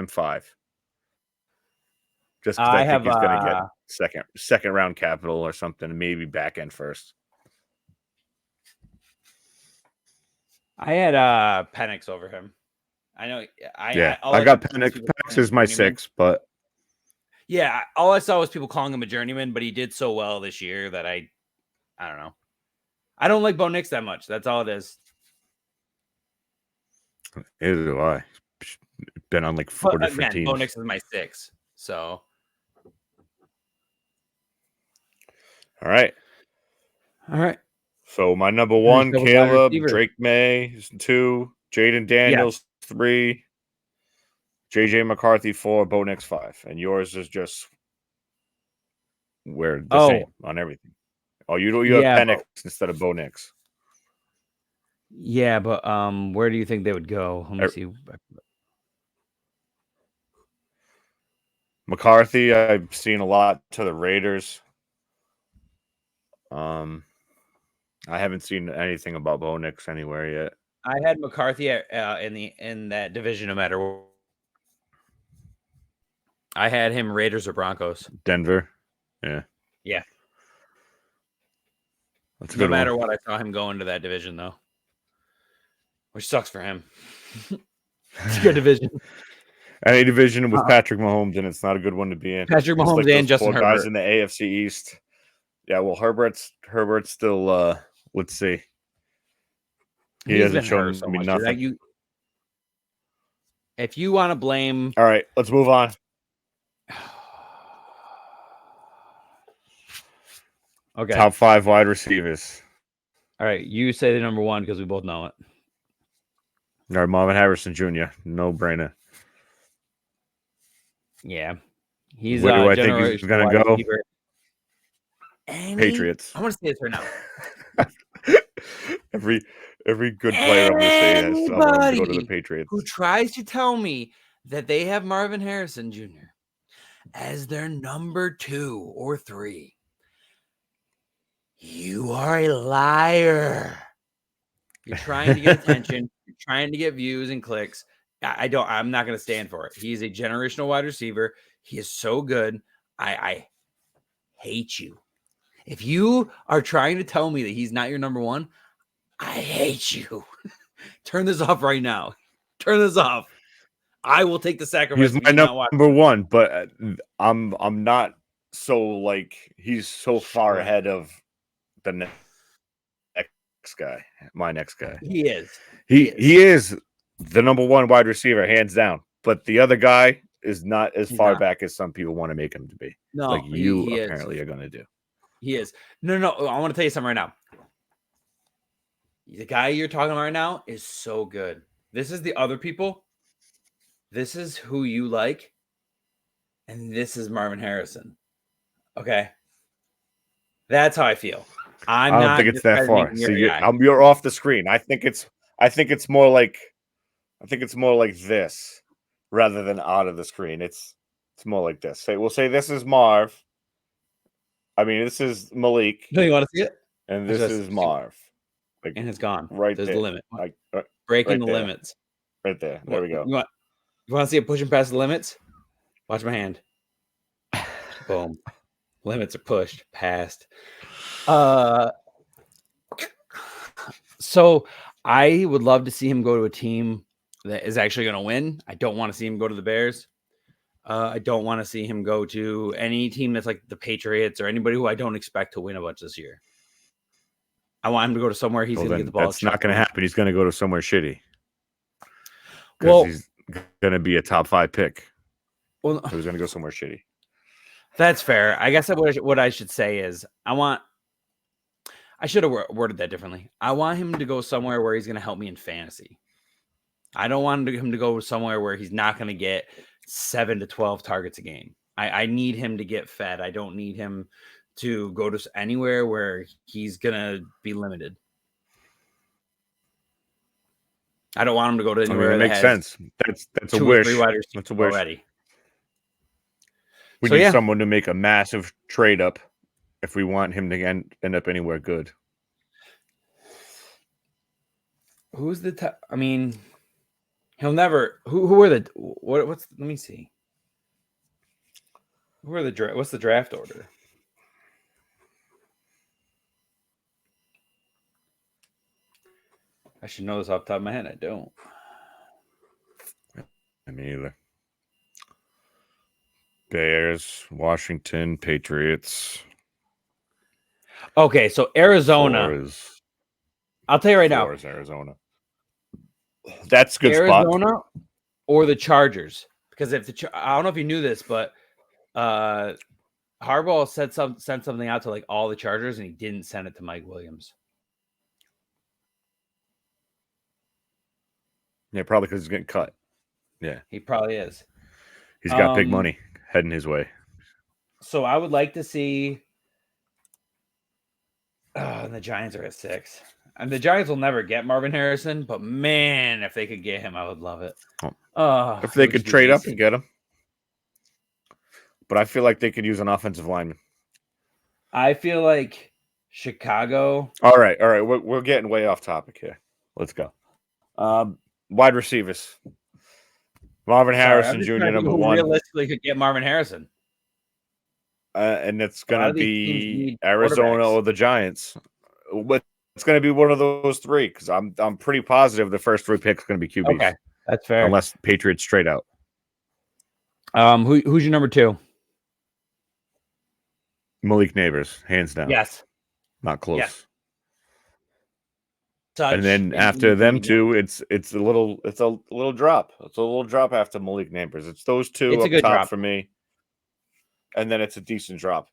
5. Just because I think he's going to get second round capital or something, maybe back end first. I had Penix over him. I know. I got Penix. Penix is my 6, but yeah, all I saw was people calling him a journeyman, but he did so well this year that I don't know. I don't like Bo Nix that much. That's all it is. Neither do I. Been on like 4 different teams. Bo Nix is my 6. So. All right. So my number 1, Caleb. Drake May is 2. Jaden Daniels 3. JJ McCarthy 4. Bo Nix 5. And yours is just we're the same on everything. Oh, you have Penix instead of Bo Nix. Yeah, but where do you think they would go? Let me see. McCarthy, I've seen a lot to the Raiders. I haven't seen anything about Bo Nix anywhere yet. I had McCarthy in that division no matter what. I had him Raiders or Broncos. Denver. Yeah. Yeah. That's a good no matter what, I saw him go into that division though. Which sucks for him. It's a good division. Any division with Patrick Mahomes, and it's not a good one to be in. Patrick Mahomes like and Justin Herbert. Guys in the AFC East. Yeah, well, Herbert's still. Let's see. He hasn't shown so me much, nothing. If you want to blame, all right, let's move on. Okay. Top 5 wide receivers. All right, you say the number 1 because we both know it. All right, Marvin Harrison Jr. No brainer. Yeah, he's where do I think he's gonna go? Receiver. Patriots. I want to say this right now. every good player I'm gonna say has to go to the Patriots. Who tries to tell me that they have Marvin Harrison Jr. as their number 2 or 3, you are a liar. You're trying to get attention. You're trying to get views and clicks. I'm not going to stand for it. He's a generational wide receiver. He is so good. I hate you. If you are trying to tell me that he's not your number 1, I hate you. Turn this off right now. Turn this off. I will take the sacrifice. He's my number 1, but I'm not so like he's so far ahead of the next guy. My next guy. He is. He is the number 1 wide receiver, hands down. But the other guy is not as far back as some people want to make him to be. No, like you apparently are going to do. He is. No. I want to tell you something right now. The guy you're talking about right now is so good. This is the other people. This is who you like. And this is Marvin Harrison. Okay. That's how I feel. I don't think it's that far. So you're off the screen. I think it's more like this rather than out of the screen. It's more like this. We'll say this is Marv. I mean, this is Malik. No, you want to see it? And this is Marv. Like, and it's gone. Right There's there. The limit. Breaking Breaking the limits. Right there. There we go. You want to see it pushing past the limits? Watch my hand. Boom. Limits are pushed past. So I would love to see him go to a team that is actually going to win. I don't want to see him go to the Bears. I don't want to see him go to any team that's like the Patriots or anybody who I don't expect to win a bunch this year. I want him to go to somewhere he's going to get the ball. That's not going to happen. He's going to go to somewhere shitty. Well, he's going to be a top 5 pick. Well, so he's going to go somewhere shitty. That's fair. I guess what I should say is I should have worded that differently. I want him to go somewhere where he's going to help me in fantasy. I don't want him to go somewhere where he's not going to get 7 to 12 targets a game. I need him to get fed. I don't need him to go to anywhere where he's going to be limited. I don't want him to go to anywhere. It makes sense. That's a wish. That's a wish. Already. We need someone to make a massive trade up if we want him to end up anywhere good. Who's the I mean, he'll never. Who are the what's? Let me see. Who are the what's the draft order? I should know this off the top of my head. I don't. Me either. Bears, Washington, Patriots. Okay, so Arizona. I'll tell you right now. Arizona. That's a good Arizona spot. Or the Chargers. Because if I don't know if you knew this, but Harbaugh sent something out to like all the Chargers, and he didn't send it to Mike Williams. Yeah, probably because he's getting cut. Yeah, he probably is. He's got big money heading his way. So I would like to see. And the Giants are at 6. And the Giants will never get Marvin Harrison, but man, if they could get him, I would love it. If they could trade up and get him. But I feel like they could use an offensive lineman. I feel like Chicago. All right. We're getting way off topic here. Let's go. Wide receivers. Marvin Harrison Jr. number 1. Realistically, could get Marvin Harrison. And it's going to be Arizona or the Giants. It's going to be one of those 3 because I'm pretty positive the first 3 picks are going to be QBs. Okay. That's fair. Unless Patriots straight out. Who's your number 2? Malik Neighbors, hands down. Yes. Not close. Yes. And then after them two, it's a little drop. It's a little drop after Malik Neighbors. It's those two up top drop for me. And then it's a decent drop.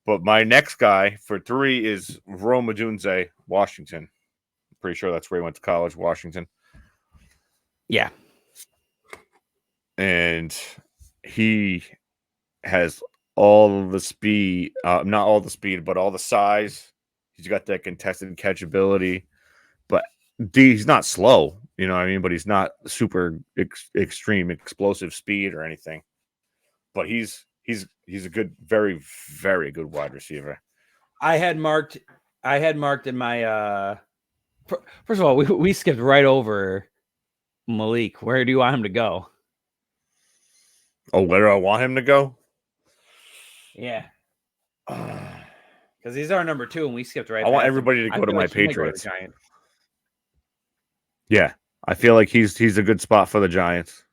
But my next guy for 3 is Rome Odunze, Washington. I'm pretty sure that's where he went to college, Washington. Yeah. And he has all the speed, not all the speed, but all the size. He's got that contested catchability. But he's not slow, you know what I mean? But he's not super extreme explosive speed or anything. But he's a good, very, very good wide receiver. I had marked in my first of all, we skipped right over Malik. Where do you want him to go? Oh, where do I want him to go? Yeah. Because he's our number 2, and we skipped right. I want everybody to go to my Patriots. Yeah, I feel like he's a good spot for the Giants.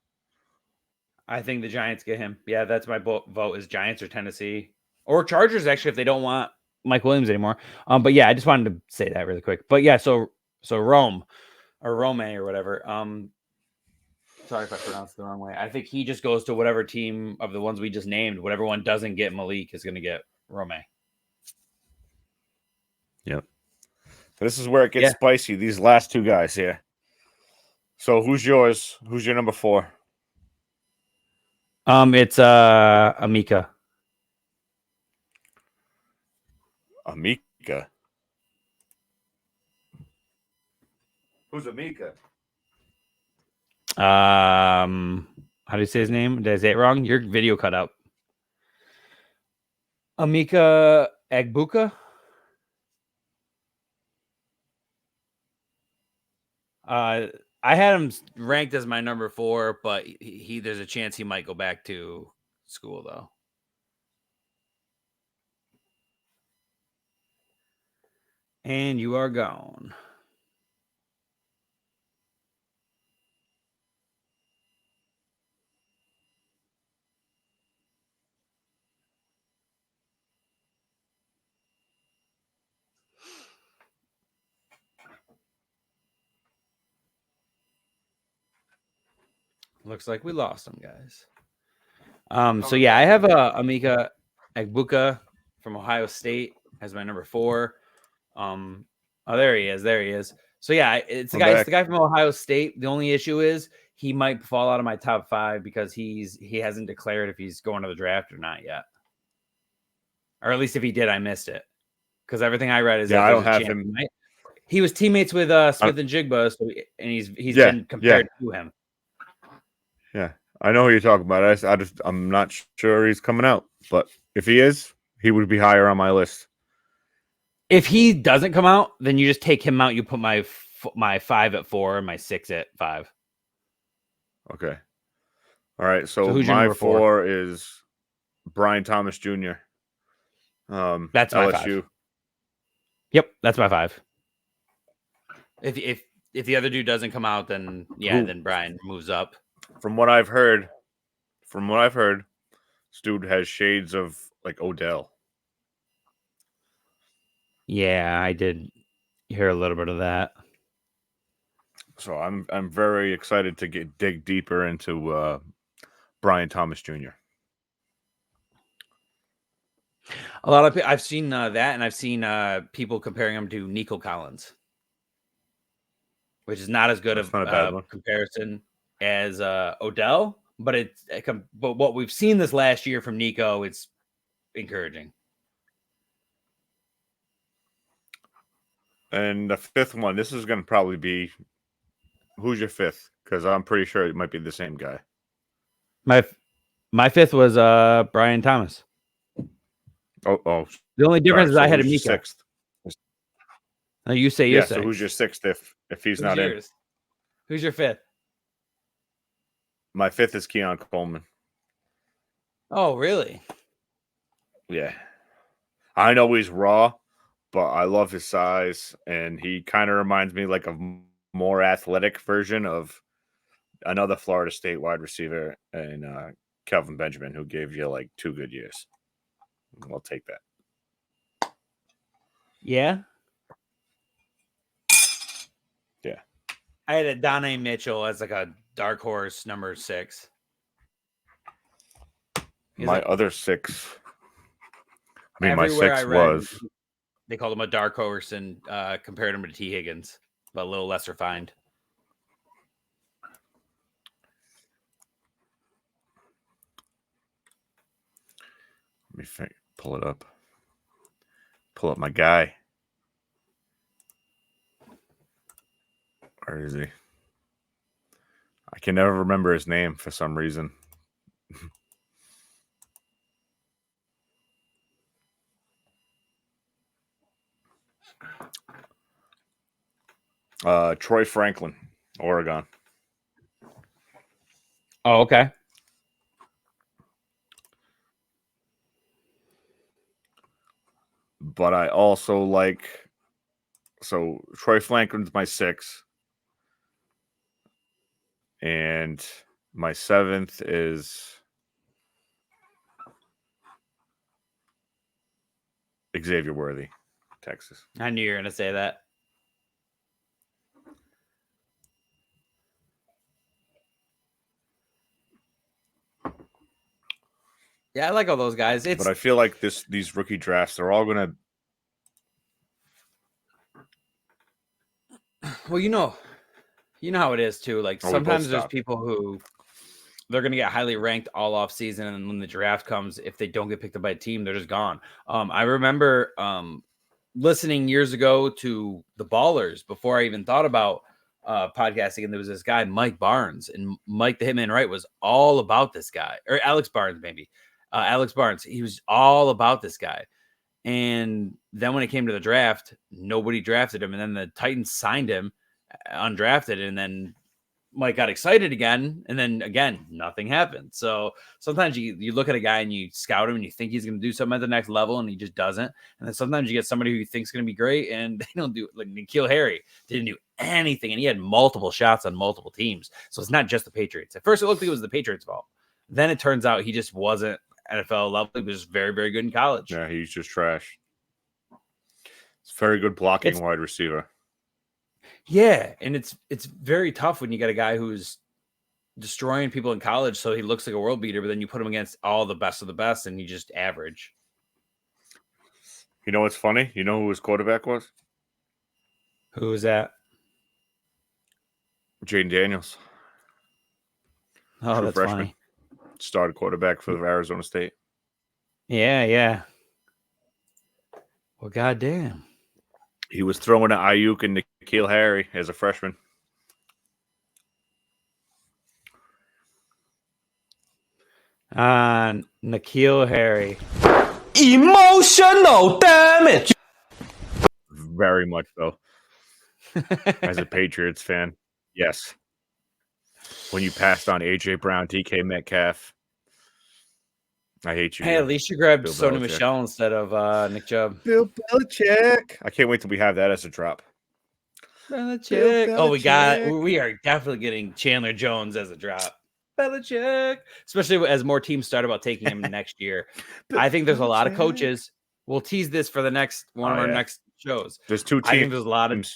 I think the Giants get him. Yeah, that's my vote is Giants or Tennessee or Chargers, actually, if they don't want Mike Williams anymore. But yeah, I just wanted to say that really quick. But yeah, so Rome or whatever. Sorry if I pronounced it the wrong way. I think he just goes to whatever team of the ones we just named. Whatever one doesn't get Malik is going to get Rome. Yep. So this is where it gets spicy. These last 2 guys here. So who's yours? Who's your number 4? It's Amika. Amika. Who's Amika? How do you say his name? Did I say it wrong? Your video cut out. Amika Egbuka. I had him ranked as my number 4, but there's a chance he might go back to school though. And you are gone. Looks like we lost him, guys. So yeah, I have Amika Egbuka from Ohio State as my number 4. Oh, there he is. So yeah, it's the guy from Ohio State. The only issue is he might fall out of my top 5 because he hasn't declared if he's going to the draft or not yet. Or at least if he did, I missed it. Because everything I read is I don't have him. He was teammates with Smith and Jigba, and he's been compared to him. Yeah, I know who you're talking about. I'm not sure he's coming out, but if he is, he would be higher on my list. If he doesn't come out, then you just take him out. You put my 5 at 4 and my 6 at 5. Okay. All right. So who's my 4 is Brian Thomas Jr. That's my LSU. 5. Yep, that's my 5. If the other dude doesn't come out, then then Brian moves up. From what I've heard, this dude has shades of like Odell. Yeah, I did hear a little bit of that. So I'm very excited to dig deeper into Brian Thomas Jr. A lot of I've seen that, and I've seen people comparing him to Nico Collins, which is not as good of a comparison as Odell, but but what we've seen this last year from Nico, it's encouraging. And the 5th one, this is going to probably be, who's your 5th? Because I'm pretty sure it might be the same guy. My 5th was Brian Thomas. Oh. The only difference is I had Amika. 6th. No, you say your 6th. So who's your 6th if he's not yours? In? Who's your 5th? My 5th is Keon Coleman. Oh, really? Yeah. I know he's raw, but I love his size, and he kind of reminds me like a more athletic version of another Florida State wide receiver, and Kelvin Benjamin, who gave you like 2 good years. We'll take that. Yeah. Yeah. I had a Donnie Mitchell as like a dark horse number 6. My other 6. I mean, everywhere my 6 I read, was. They called him a dark horse and compared him to T. Higgins, but a little less refined. Let me pull it up. Pull up my guy. Where is he? I can never remember his name for some reason. Troy Franklin, Oregon. Oh, okay. But I also like, so Troy Franklin's my 6. And my 7th is Xavier Worthy, Texas. I knew you were going to say that. Yeah, I like all those guys. But I feel like these rookie drafts, they're all going to... Well, you know how it is, too. Like, sometimes there's people who they're going to get highly ranked all off season, and when the draft comes, if they don't get picked up by a team, they're just gone. I remember listening years ago to the Ballers before I even thought about podcasting, and there was this guy, Mike Barnes, and Mike the Hitman Wright was all about this guy, or Alex Barnes, maybe. Alex Barnes, he was all about this guy. And then when it came to the draft, nobody drafted him. And then the Titans signed him undrafted. And then Mike got excited again. And then again, nothing happened. So sometimes you look at a guy and you scout him and you think he's going to do something at the next level and he just doesn't. And then sometimes you get somebody who you think is going to be great and they don't do it. Like N'Keal Harry didn't do anything. And he had multiple shots on multiple teams. So it's not just the Patriots. At first it looked like it was the Patriots' fault. Then it turns out he just wasn't NFL level. He was very, very good in college. Yeah, he's just trash. It's very good blocking wide receiver. Yeah, and it's very tough when you get a guy who's destroying people in college, so he looks like a world beater, but then you put him against all the best of the best, and he just average. You know what's funny? You know who his quarterback was? Who was that? Jaden Daniels. Oh, that's freshman. Funny. Started quarterback for Arizona State. Yeah. Well, goddamn. He was throwing at Ayuk and N'Keal Harry as a freshman. N'Keal Harry. Emotional damage. Very much so. As a Patriots fan, yes. When you passed on A.J. Brown, DK Metcalf, I hate you. Hey, at least you grabbed Sony Michel instead of Nick Chubb. Bill Belichick. I can't wait till we have that as a drop. Belichick. Oh, we are definitely getting Chandler Jones as a drop. Belichick. Especially as more teams start about taking him next year. I think there's a lot of coaches. We'll tease this for the next one of our next shows. There's 2 teams. I think there's a lot of.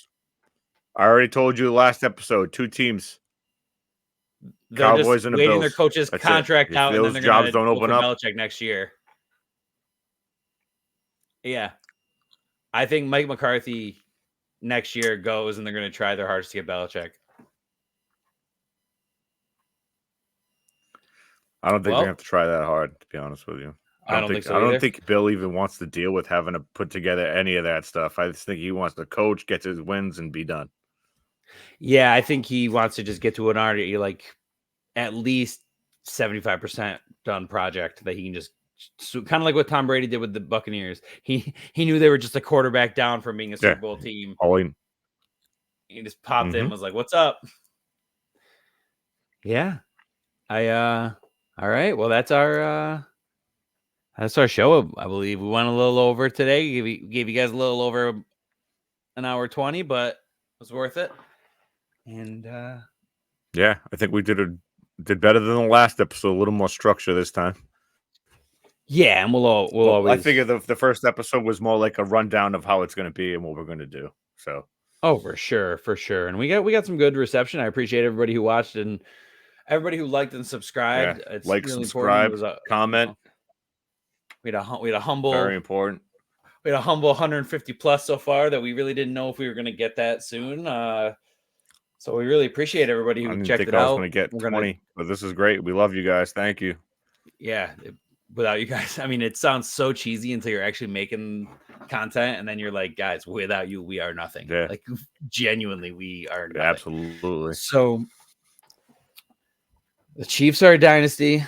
I already told you last episode, 2 teams. They're Cowboys just and the waiting Bills. their coach's contract out, and then they're jobs don't open up. Belichick next year. Yeah, I think Mike McCarthy next year goes, and they're going to try their hardest to get Belichick. I don't think they're going to have to try that hard, to be honest with you. I don't think so. I don't think Bill even wants to deal with having to put together any of that stuff. I just think he wants to coach, get his wins, and be done. Yeah, I think he wants to just get to an already like at least 75% done project that he can just kind of like what Tom Brady did with the Buccaneers. He knew they were just a quarterback down from being a Super Bowl team. All in. He just popped in, was like, "What's up?" Yeah. All right. Well, that's our show. I believe we went a little over today. Gave you guys a little over an hour 20, but it was worth it. And Yeah, I think we did better than the last episode. A little more structure this time. Yeah, and we'll always. I figure the first episode was more like a rundown of how it's going to be and what we're going to do. So. Oh, for sure. And we got some good reception. I appreciate everybody who watched and everybody who liked and subscribed. Yeah. It's like, really subscribe, important. comment. We had a humble. Very important. We had a humble 150 plus so far that we really didn't know if we were going to get that soon. So we really appreciate everybody who checked it out. I was going to get 20, but this is great. We love you guys. Thank you. Yeah. Without you guys, I mean, it sounds so cheesy until you're actually making content, and then you're like, guys, without you, we are nothing. Yeah. Like, genuinely, we are nothing. Absolutely. So the Chiefs are a dynasty.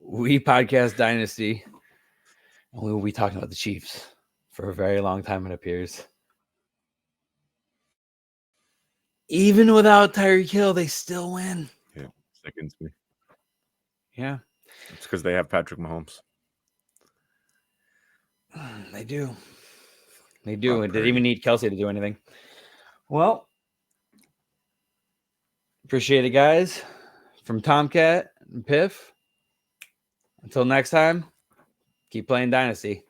We podcast Dynasty, and we will be talking about the Chiefs for a very long time, it appears. Even without Tyreek Hill, they still win. Yeah, seconds me. Yeah. It's because they have Patrick Mahomes. They do. They do. It didn't even need Kelsey to do anything. Well, appreciate it, guys. From Tomcat and Piff. Until next time, keep playing Dynasty.